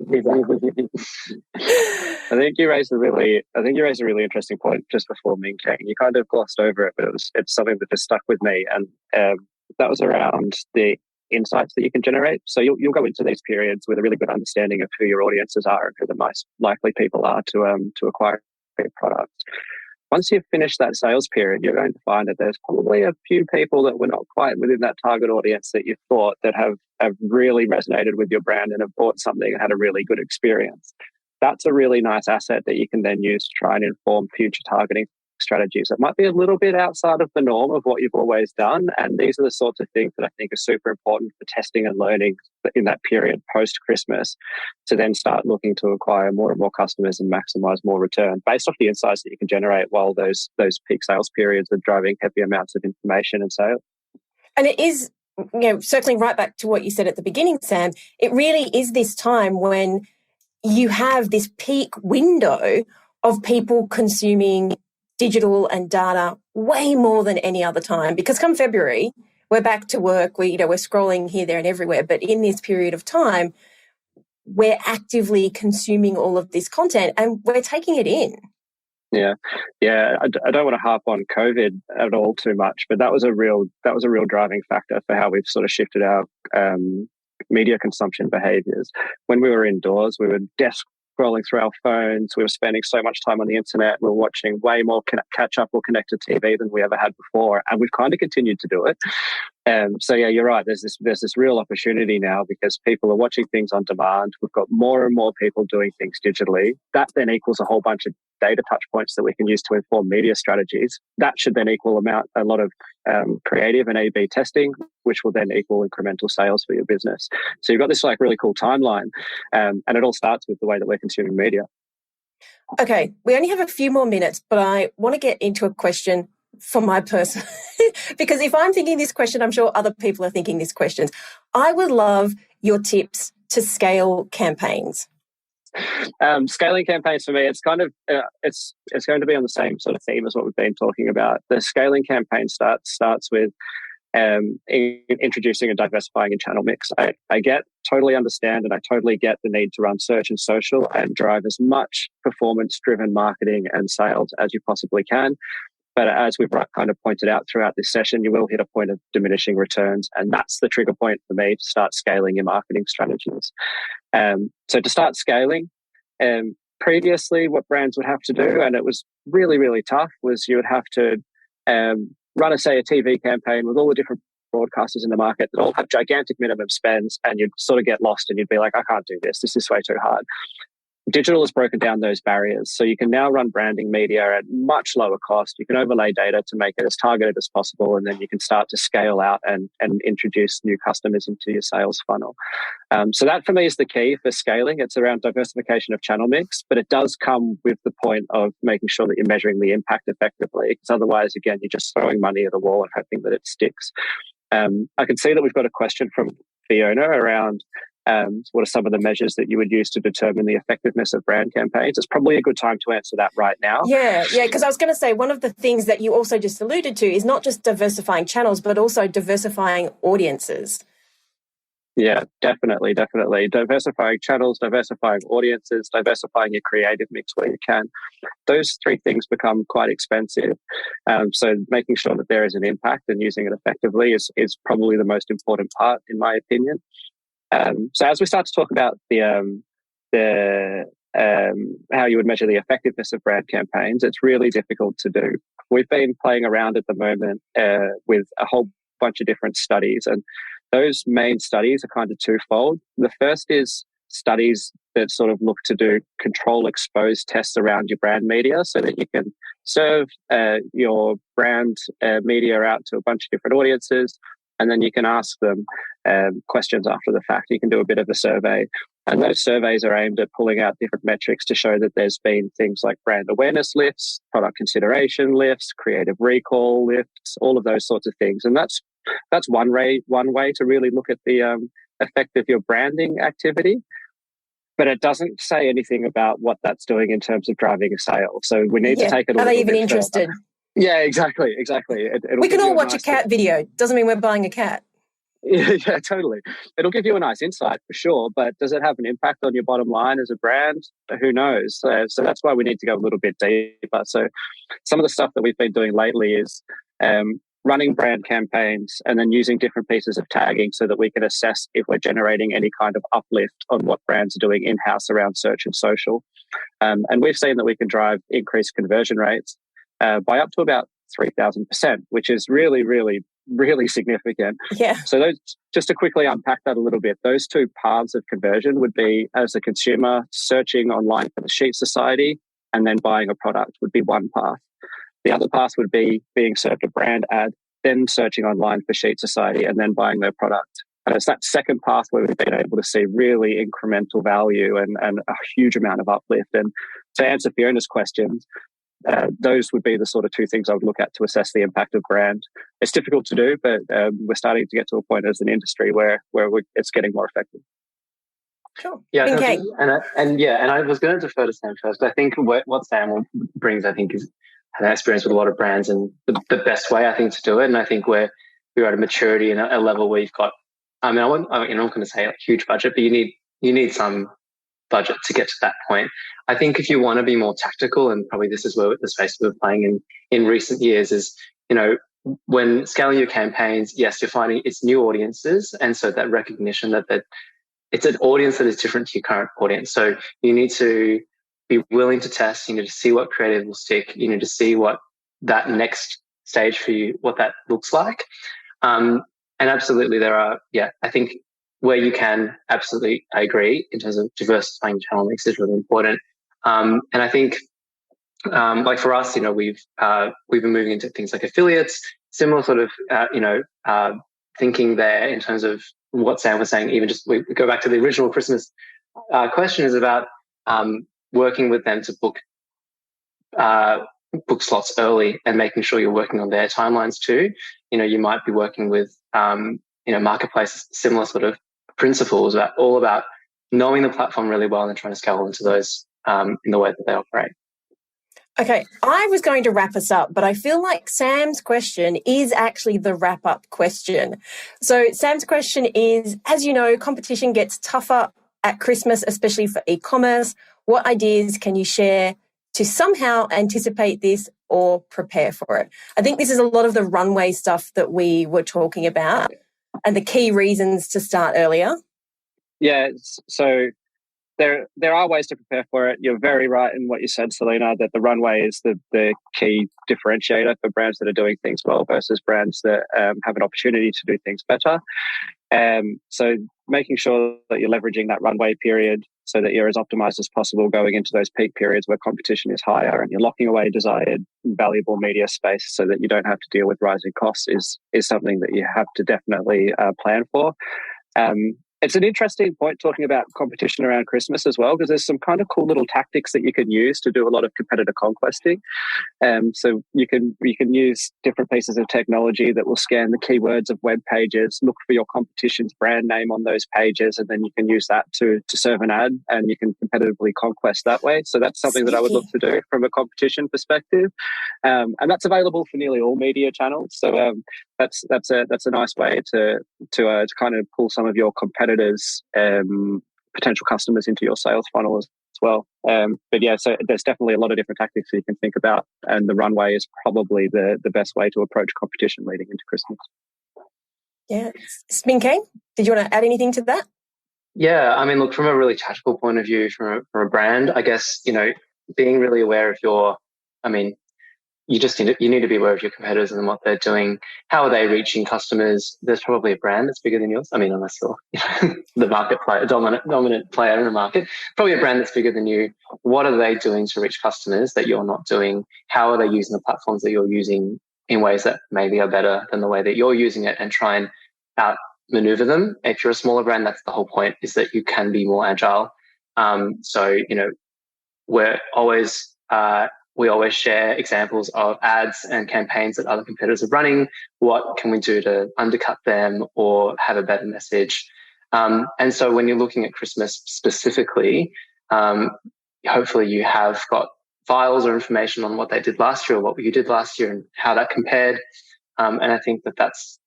think you raised a really interesting point just before Ming Kang. You kind of glossed over it, but it's something that just stuck with me, and that was around the insights that you can generate. So you'll go into these periods with a really good understanding of who your audiences are and who the most likely people are to acquire products. Once you've finished that sales period, you're going to find that there's probably a few people that were not quite within that target audience that you thought that have really resonated with your brand and have bought something and had a really good experience. That's a really nice asset that you can then use to try and inform future targeting strategies that might be a little bit outside of the norm of what you've always done. And these are the sorts of things that I think are super important for testing and learning in that period post-Christmas to then start looking to acquire more and more customers and maximize more return based off the insights that you can generate while those peak sales periods are driving heavy amounts of information and sales. And it is, circling right back to what you said at the beginning, Sam, it really is this time when you have this peak window of people consuming digital and data way more than any other time, because come February, we're back to work. We're scrolling here, there and everywhere. But in this period of time, we're actively consuming all of this content and we're taking it in. Yeah. I don't want to harp on COVID at all too much, but that was a real driving factor for how we've sort of shifted our media consumption behaviors. When we were indoors, we were desk scrolling through our phones. We were spending so much time on the internet. We were watching way more catch up or connected TV than we ever had before, and we've kind of continued to do it. So yeah, you're right. There's this real opportunity now because people are watching things on demand. We've got more and more people doing things digitally. That then equals a whole bunch of data touch points that we can use to inform media strategies. That should then equal a lot of creative and A/B testing, which will then equal incremental sales for your business. So you've got this like really cool timeline, and it all starts with the way that we're consuming media. Okay, we only have a few more minutes, but I want to get into a question for my person. Because if I'm thinking this question, I'm sure other people are thinking these questions. I would love your tips to scale campaigns. Scaling campaigns for me, it's kind of it's going to be on the same sort of theme as what we've been talking about. The scaling campaign starts with introducing and diversifying your channel mix. I totally understand, and I totally get the need to run search and social and drive as much performance-driven marketing and sales as you possibly can. But as we've kind of pointed out throughout this session, you will hit a point of diminishing returns. And that's the trigger point for me to start scaling your marketing strategies. So to start scaling, previously what brands would have to do, and it was really, really tough, was you would have to run, a TV campaign with all the different broadcasters in the market that all have gigantic minimum spends, and you'd sort of get lost and you'd be like, I can't do this. This is way too hard. Digital has broken down those barriers. So you can now run branding media at much lower cost. You can overlay data to make it as targeted as possible. And then you can start to scale out and introduce new customers into your sales funnel. So that for me is the key for scaling. It's around diversification of channel mix, but it does come with the point of making sure that you're measuring the impact effectively. Because otherwise, again, you're just throwing money at a wall and hoping that it sticks. I can see that we've got a question from Fiona around what are some of the measures that you would use to determine the effectiveness of brand campaigns? It's probably a good time to answer that right now. Yeah, because I was going to say one of the things that you also just alluded to is not just diversifying channels, but also diversifying audiences. Yeah, definitely. Diversifying channels, diversifying audiences, diversifying your creative mix where you can. Those three things become quite expensive. So making sure that there is an impact and using it effectively is probably the most important part, in my opinion. So as we start to talk about how you would measure the effectiveness of brand campaigns, it's really difficult to do. We've been playing around at the moment with a whole bunch of different studies, and those main studies are kind of twofold. The first is studies that sort of look to do control exposed tests around your brand media so that you can serve your brand media out to a bunch of different audiences. And then you can ask them questions after the fact. You can do a bit of a survey. And those surveys are aimed at pulling out different metrics to show that there's been things like brand awareness lifts, product consideration lifts, creative recall lifts, all of those sorts of things. And that's one way to really look at the effect of your branding activity. But it doesn't say anything about what that's doing in terms of driving a sale. So we need to take it a little bit further. Are they even interested? Yeah, exactly. We can all watch a cat video. Doesn't mean we're buying a cat. Yeah, totally. It'll give you a nice insight for sure, but does it have an impact on your bottom line as a brand? Who knows? So that's why we need to go a little bit deeper. So some of the stuff that we've been doing lately is running brand campaigns and then using different pieces of tagging so that we can assess if we're generating any kind of uplift on what brands are doing in-house around search and social. And we've seen that we can drive increased conversion rates by up to about 3,000%, which is really, really, really significant. Yeah. So those, just to quickly unpack that a little bit, those two paths of conversion would be, as a consumer, searching online for the Sheet Society and then buying a product would be one path. The other path would be being served a brand ad, then searching online for Sheet Society and then buying their product. And it's that second path where we've been able to see really incremental value and a huge amount of uplift. And to answer Fiona's questions, those would be the sort of two things I would look at to assess the impact of brand. It's difficult to do, but we're starting to get to a point as an industry where it's getting more effective. Sure. Yeah, Okay. and I was going to defer to Sam first. I think what Sam brings, I think, is an experience with a lot of brands and the best way, I think, to do it. And I think we're at a maturity and a level where you've got, I'm not going to say a huge budget, but you need some budget to get to that point. I think if you want to be more tactical, and probably this is where the space we're playing in recent years is, when scaling your campaigns, yes, you're finding it's new audiences. And so that recognition that it's an audience that is different to your current audience. So you need to be willing to test, you need to see what creative will stick, you need to see what that next stage for you, what that looks like. And absolutely there are, I think where you can, absolutely, I agree, in terms of diversifying channel mix is really important. And I think, like for us, we've been moving into things like affiliates, similar sort of, thinking there in terms of what Sam was saying. Even just we go back to the original Christmas question is about working with them to book slots early and making sure you're working on their timelines too. You might be working with marketplaces, similar sort of principles all about knowing the platform really well and trying to scale into those in the way that they operate. Okay, I was going to wrap us up, but I feel like Sam's question is actually the wrap-up question. So Sam's question is, as you know, competition gets tougher at Christmas, especially for e-commerce. What ideas can you share to somehow anticipate this or prepare for it? I think this is a lot of the runway stuff that we were talking about and the key reasons to start earlier. Yeah, so there are ways to prepare for it. You're very right in what you said, Selena, that the runway is the key differentiator for brands that are doing things well versus brands that have an opportunity to do things better. So making sure that you're leveraging that runway period so that you're as optimized as possible going into those peak periods where competition is higher and you're locking away desired valuable media space so that you don't have to deal with rising costs is something that you have to definitely plan for. It's an interesting point talking about competition around Christmas as well, because there's some kind of cool little tactics that you can use to do a lot of competitor conquesting. So you can use different pieces of technology that will scan the keywords of web pages, look for your competition's brand name on those pages, and then you can use that to serve an ad, and you can competitively conquest that way. So that's something that I would look to do from a competition perspective, and that's available for nearly all media channels. So that's a nice way to kind of pull some of your competitors' potential customers into your sales funnel as well. But yeah, so there's definitely a lot of different tactics that you can think about, and the runway is probably the best way to approach competition leading into Christmas. Yeah. Ming Kang, did you want to add anything to that? Yeah, I mean, look, from a really tactical point of view, from a brand, I guess, being really aware of you just need to be aware of your competitors and what they're doing. How are they reaching customers? There's probably a brand that's bigger than yours. I mean, unless you're the market player, dominant player in the market, probably a brand that's bigger than you. What are they doing to reach customers that you're not doing? How are they using the platforms that you're using in ways that maybe are better than the way that you're using it, and try and outmaneuver them? If you're a smaller brand, that's the whole point, is that you can be more agile. So we always share examples of ads and campaigns that other competitors are running. What can we do to undercut them or have a better message? And so when you're looking at Christmas specifically, hopefully you have got files or information on what they did last year or what you did last year and how that compared. And I think that's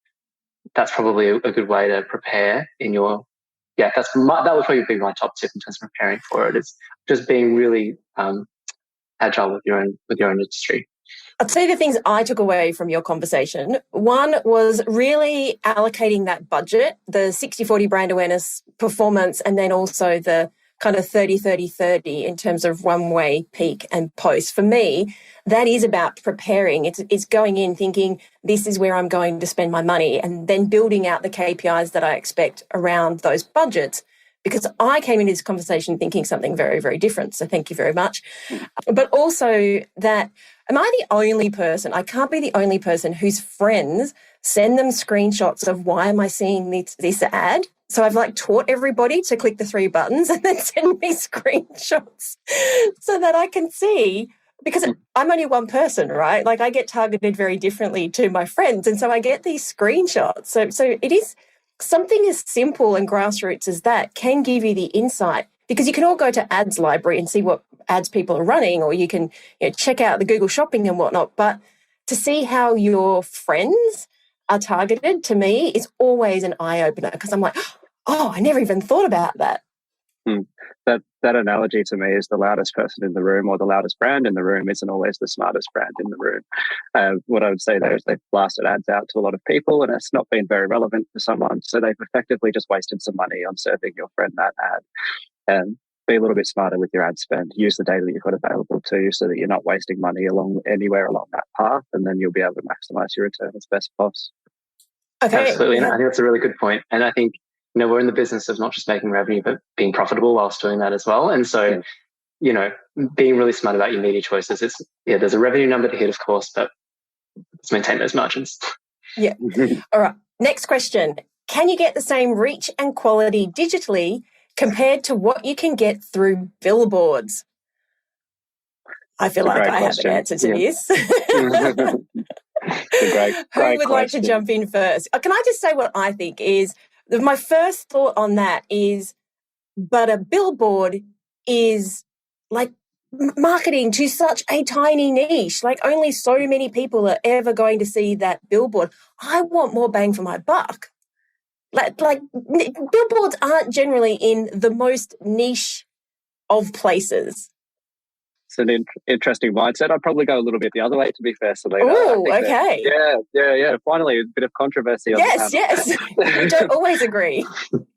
probably a good way to prepare that would probably be my top tip in terms of preparing for it. It's just being really agile with your own industry. I'll tell you the things I took away from your conversation. One was really allocating that budget, the 60-40 brand awareness performance, and then also the kind of 30-30-30 in terms of runway, peak and post. For me, that is about preparing. It's going in thinking this is where I'm going to spend my money and then building out the KPIs that I expect around those budgets. Because I came into this conversation thinking something very, very different. So thank you very much. But also that, am I the only person, I can't be the only person whose friends send them screenshots of why am I seeing this ad? So I've like taught everybody to click the 3 buttons and then send me screenshots so that I can see, because I'm only one person, right? Like I get targeted very differently to my friends. And so I get these screenshots. So it is something as simple and grassroots as that can give you the insight, because you can all go to ads library and see what ads people are running, or you can check out the Google shopping and whatnot. But to see how your friends are targeted, to me, is always an eye-opener, because I'm like, oh, I never even thought about that. That analogy to me is the loudest person in the room or the loudest brand in the room isn't always the smartest brand in the room. What I would say there is they've blasted ads out to a lot of people and it's not been very relevant for someone. So they've effectively just wasted some money on serving your friend that ad. And be a little bit smarter with your ad spend. Use the data that you've got available to you so that you're not wasting money anywhere along that path, and then you'll be able to maximize your return as best possible. Okay. Absolutely. And I think that's a really good point. And I think, we're in the business of not just making revenue, but being profitable whilst doing that as well. And so, being really smart about your media choices. There's a revenue number to hit, of course, but let's maintain those margins. Yeah. All right. Next question. Can you get the same reach and quality digitally compared to what you can get through billboards? I feel like I have an answer to this. Who would like to jump in first? Can I just say what I think is, my first thought on that is, but a billboard is like marketing to such a tiny niche. Like only so many people are ever going to see that billboard. I want more bang for my buck. Like billboards aren't generally in the most niche of places. It's an interesting mindset. I'd probably go a little bit the other way, to be fair, Selena. Oh, okay. Yeah. Finally, a bit of controversy on that. Yes. We don't always agree.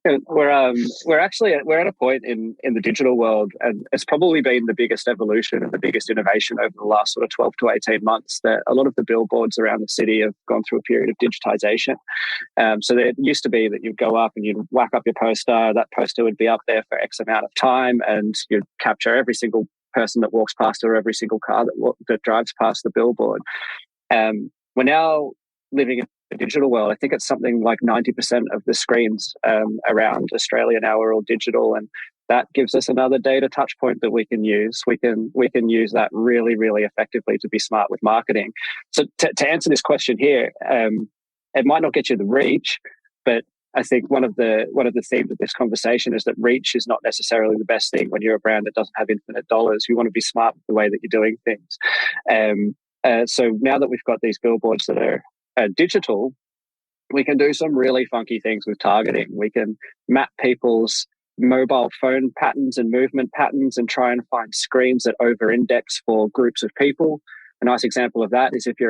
We're at a point in the digital world, and it's probably been the biggest evolution and the biggest innovation over the last sort of 12 to 18 months, that a lot of the billboards around the city have gone through a period of digitization. So there used to be that you'd go up and you'd whack up your poster. That poster would be up there for X amount of time, and you'd capture every single person that walks past, or every single car that drives past the billboard. We're now living in the digital world. I think it's something like 90% of the screens around Australia now are all digital, and that gives us another data touch point that we can use. We can use that really, really effectively to be smart with marketing. So to answer this question here, it might not get you the reach, but I think one of the themes of this conversation is that reach is not necessarily the best thing when you're a brand that doesn't have infinite dollars. You want to be smart with the way that you're doing things. So now that we've got these billboards that are digital, we can do some really funky things with targeting. We can map people's mobile phone patterns and movement patterns and try and find screens that over-index for groups of people. A nice example of that is if you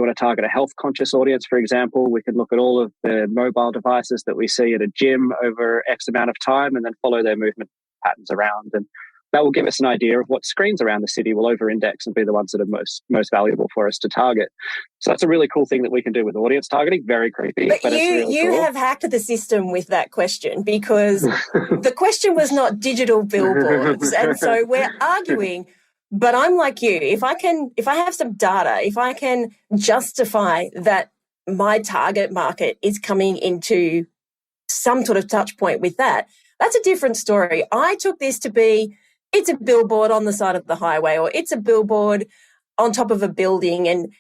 want to target a health-conscious audience, for example, we can look at all of the mobile devices that we see at a gym over X amount of time and then follow their movement patterns around. And that will give us an idea of what screens around the city will over-index and be the ones that are most valuable for us to target. So that's a really cool thing that we can do with audience targeting. Very creepy. But it's really you cool. have hacked the system with that question, because the question was not digital billboards. And so we're arguing. But I'm like you, if I have some data, if I can justify that my target market is coming into some sort of touch point with that, that's a different story. I took this to be, it's a billboard on the side of the highway, or it's a billboard on top of a building, and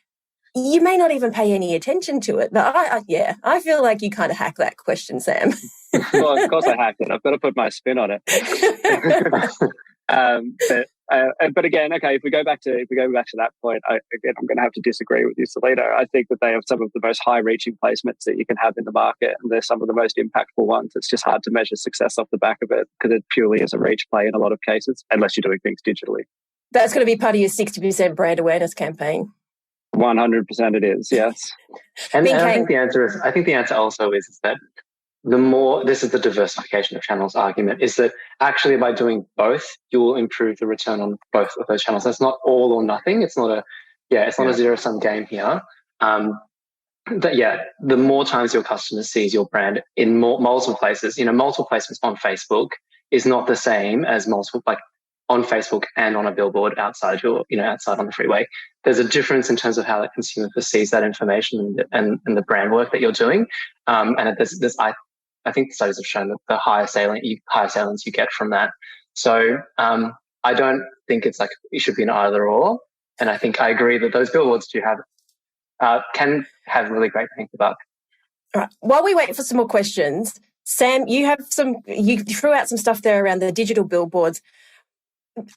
you may not even pay any attention to it. But I feel like you kind of hacked that question, Sam. Well, of course I hacked it. I've got to put my spin on it. But again, okay, if we go back to that point, I'm going to have to disagree with you, Selena. I think that they have some of the most high-reaching placements that you can have in the market, and they're some of the most impactful ones. It's just hard to measure success off the back of it because it purely is a reach play in a lot of cases, unless you're doing things digitally. That's going to be part of your 60% brand awareness campaign. 100% it is, yes. And I think the answer also is that the more, this is the diversification of channels argument, is that actually by doing both, you will improve the return on both of those channels. That's not all or nothing. It's not a zero-sum game here. The more times your customer sees your brand in multiple places, multiple placements on Facebook is not the same as multiple, like on Facebook and on a billboard outside outside on the freeway. There's a difference in terms of how the consumer perceives that information and the brand work that you're doing. I think the studies have shown that the higher salience you get from that. So I don't think it's like it should be an either or. And I think I agree that those billboards can have really great bang for buck. All right. While we wait for some more questions, Sam, you threw out some stuff there around the digital billboards.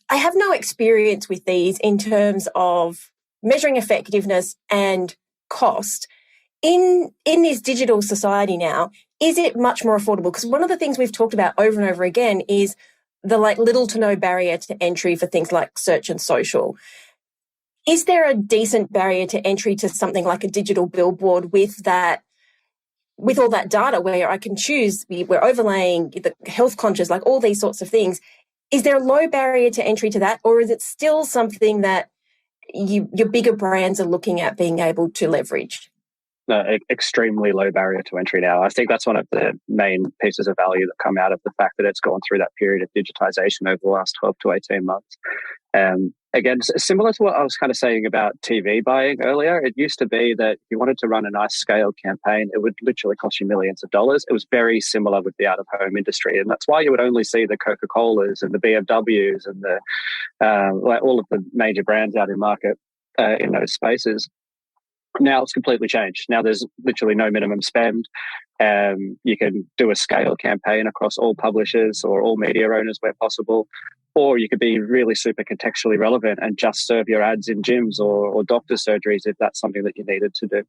I have no experience with these in terms of measuring effectiveness and cost. In this digital society now, is it much more affordable? Because one of the things we've talked about over and over again is the little to no barrier to entry for things like search and social. Is there a decent barrier to entry to something like a digital billboard with all that data where I can choose, we're overlaying the health conscious, like all these sorts of things? Is there a low barrier to entry to that, or is it still something that your bigger brands are looking at being able to leverage? No, extremely low barrier to entry now. I think that's one of the main pieces of value that come out of the fact that it's gone through that period of digitization over the last 12 to 18 months. Again, similar to what I was kind of saying about TV buying earlier, it used to be that if you wanted to run a nice scale campaign, it would literally cost you millions of dollars. It was very similar with the out-of-home industry. And that's why you would only see the Coca-Colas and the BMWs and all of the major brands out in market in those spaces. Now it's completely changed. Now there's literally no minimum spend. You can do a scale campaign across all publishers or all media owners where possible, or you could be really super contextually relevant and just serve your ads in gyms or doctor surgeries if that's something that you needed to do.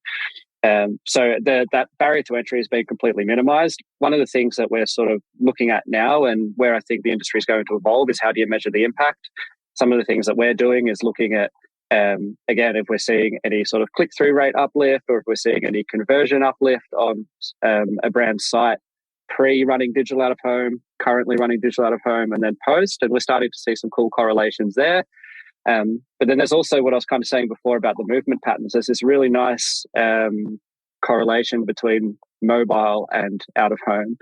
So that barrier to entry has been completely minimized. One of the things that we're sort of looking at now and where I think the industry is going to evolve is how do you measure the impact? Some of the things that we're doing is looking at again, if we're seeing any sort of click-through rate uplift or if we're seeing any conversion uplift on a brand site pre-running digital out-of-home, currently running digital out-of-home, and then post, and we're starting to see some cool correlations there. But then there's also what I was kind of saying before about the movement patterns. There's this really nice correlation between mobile and out-of-home.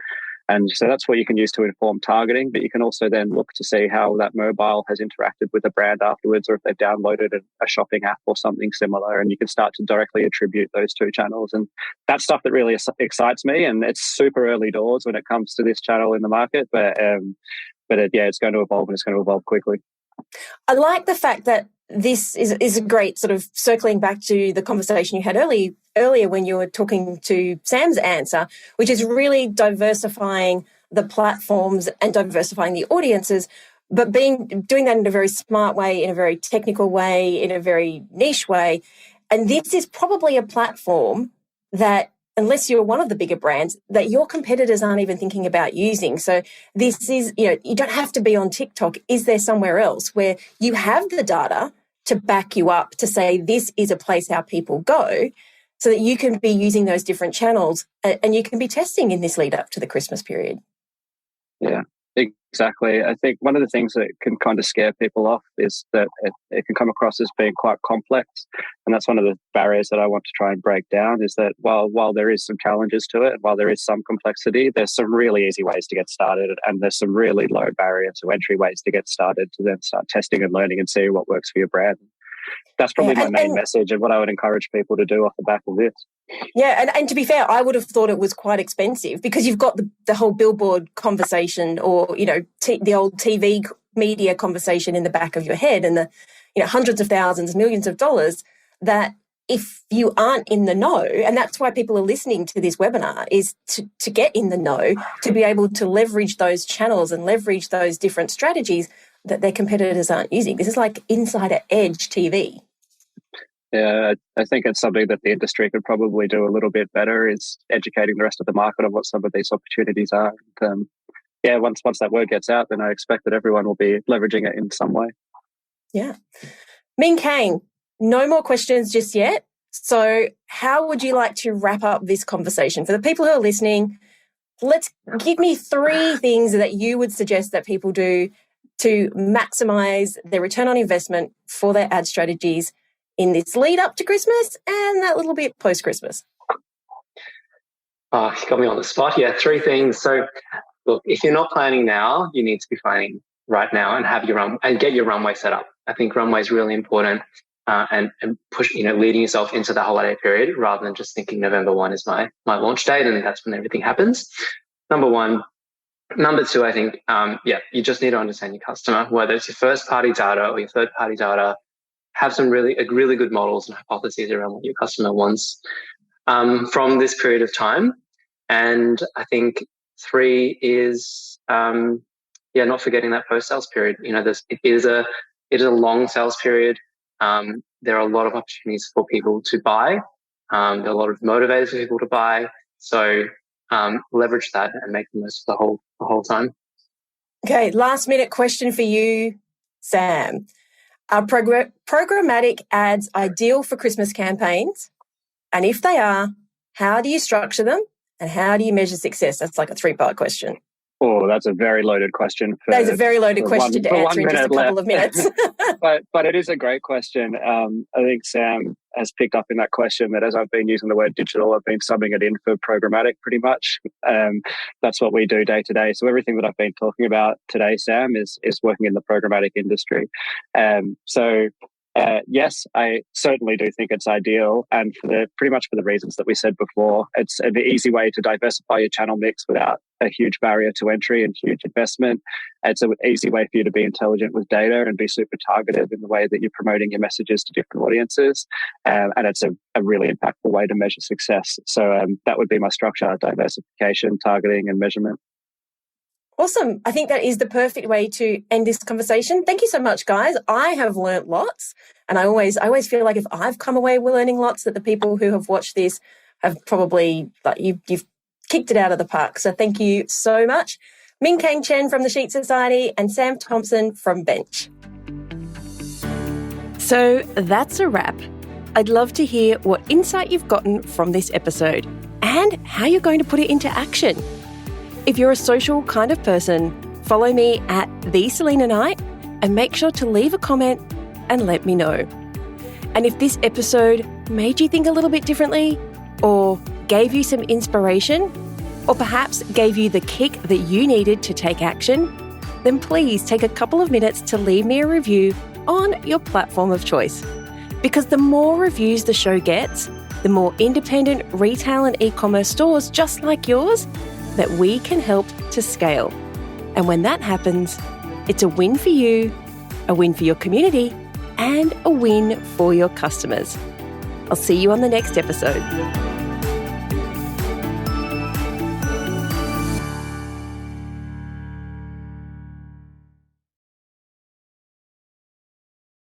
And so that's what you can use to inform targeting, but you can also then look to see how that mobile has interacted with the brand afterwards, or if they've downloaded a shopping app or something similar, and you can start to directly attribute those two channels. And that's stuff that really excites me, and it's super early doors when it comes to this channel in the market, but it's going to evolve, and it's going to evolve quickly. I like the fact that this is a great sort of circling back to the conversation you had earlier when you were talking to Sam's answer, which is really diversifying the platforms and diversifying the audiences, but doing that in a very smart way, in a very technical way, in a very niche way. And this is probably a platform that, unless you're one of the bigger brands, that your competitors aren't even thinking about using. So this is, you don't have to be on TikTok. Is there somewhere else where you have the data to back you up to say this is a place our people go, so that you can be using those different channels and you can be testing in this lead up to the Christmas period? Yeah, exactly. I think one of the things that can kind of scare people off is that it can come across as being quite complex. And that's one of the barriers that I want to try and break down, is that while there is some challenges to it, and while there is some complexity, there's some really easy ways to get started, and there's some really low barrier to entry ways to get started to then start testing and learning and see what works for your brand. That's probably my main message and what I would encourage people to do off the back of this. Yeah, and to be fair, I would have thought it was quite expensive, because you've got the whole billboard conversation, or the old TV media conversation in the back of your head, and the hundreds of thousands, millions of dollars, that if you aren't in the know, and that's why people are listening to this webinar, is to get in the know, to be able to leverage those channels and leverage those different strategies that their competitors aren't using. This is like insider edge TV. Yeah, I think it's something that the industry could probably do a little bit better, is educating the rest of the market on what some of these opportunities are. And, once that word gets out, then I expect that everyone will be leveraging it in some way. Yeah. Ming Kang, no more questions just yet. So how would you like to wrap up this conversation? For the people who are listening, give me 3 things that you would suggest that people do to maximize their return on investment for their ad strategies in this lead up to Christmas and that little bit post-Christmas. Oh, you got me on the spot. Yeah, 3 things. So look, if you're not planning now, you need to be planning right now and have and get your runway set up. I think runway is really important, and push, leading yourself into the holiday period rather than just thinking November 1 is my launch date and that's when everything happens. Number 1. Number 2, I think, you just need to understand your customer, whether it's your first party data or your third party data. Have some really good models and hypotheses around what your customer wants from this period of time. And I think 3 is, not forgetting that post-sales period. It is a long sales period. There are a lot of opportunities for people to buy. There are a lot of motivators for people to buy. So leverage that and make the most of the whole time. Okay, last minute question for you, Sam. Are programmatic ads ideal for Christmas campaigns? And if they are, how do you structure them and how do you measure success? That's like a 3-part question. Oh, that's a very loaded question. That is a very loaded question to answer in just a couple of minutes. but it is a great question. I think Sam has picked up in that question that as I've been using the word digital, I've been subbing it in for programmatic pretty much. That's what we do day to day. So everything that I've been talking about today, Sam, is working in the programmatic industry. Yes, I certainly do think it's ideal, and pretty much for the reasons that we said before. It's an easy way to diversify your channel mix without a huge barrier to entry and huge investment. It's an easy way for you to be intelligent with data and be super targeted in the way that you're promoting your messages to different audiences, and it's a really impactful way to measure success. So that would be my structure: diversification, targeting, and measurement. Awesome. I think that is the perfect way to end this conversation. Thank you so much, guys. I have learnt lots, and I always feel like if I've come away learning lots, that the people who have watched this have probably, you've kicked it out of the park. So thank you so much. Ming Kang Chen from the Sheet Society and Sam Thompson from Bench. So that's a wrap. I'd love to hear what insight you've gotten from this episode and how you're going to put it into action. If you're a social kind of person, follow me at @TheSelena and make sure to leave a comment and let me know. And if this episode made you think a little bit differently, or gave you some inspiration, or perhaps gave you the kick that you needed to take action, then please take a couple of minutes to leave me a review on your platform of choice. Because the more reviews the show gets, the more independent retail and e-commerce stores just like yours that we can help to scale. And when that happens, it's a win for you, a win for your community, and a win for your customers. I'll see you on the next episode.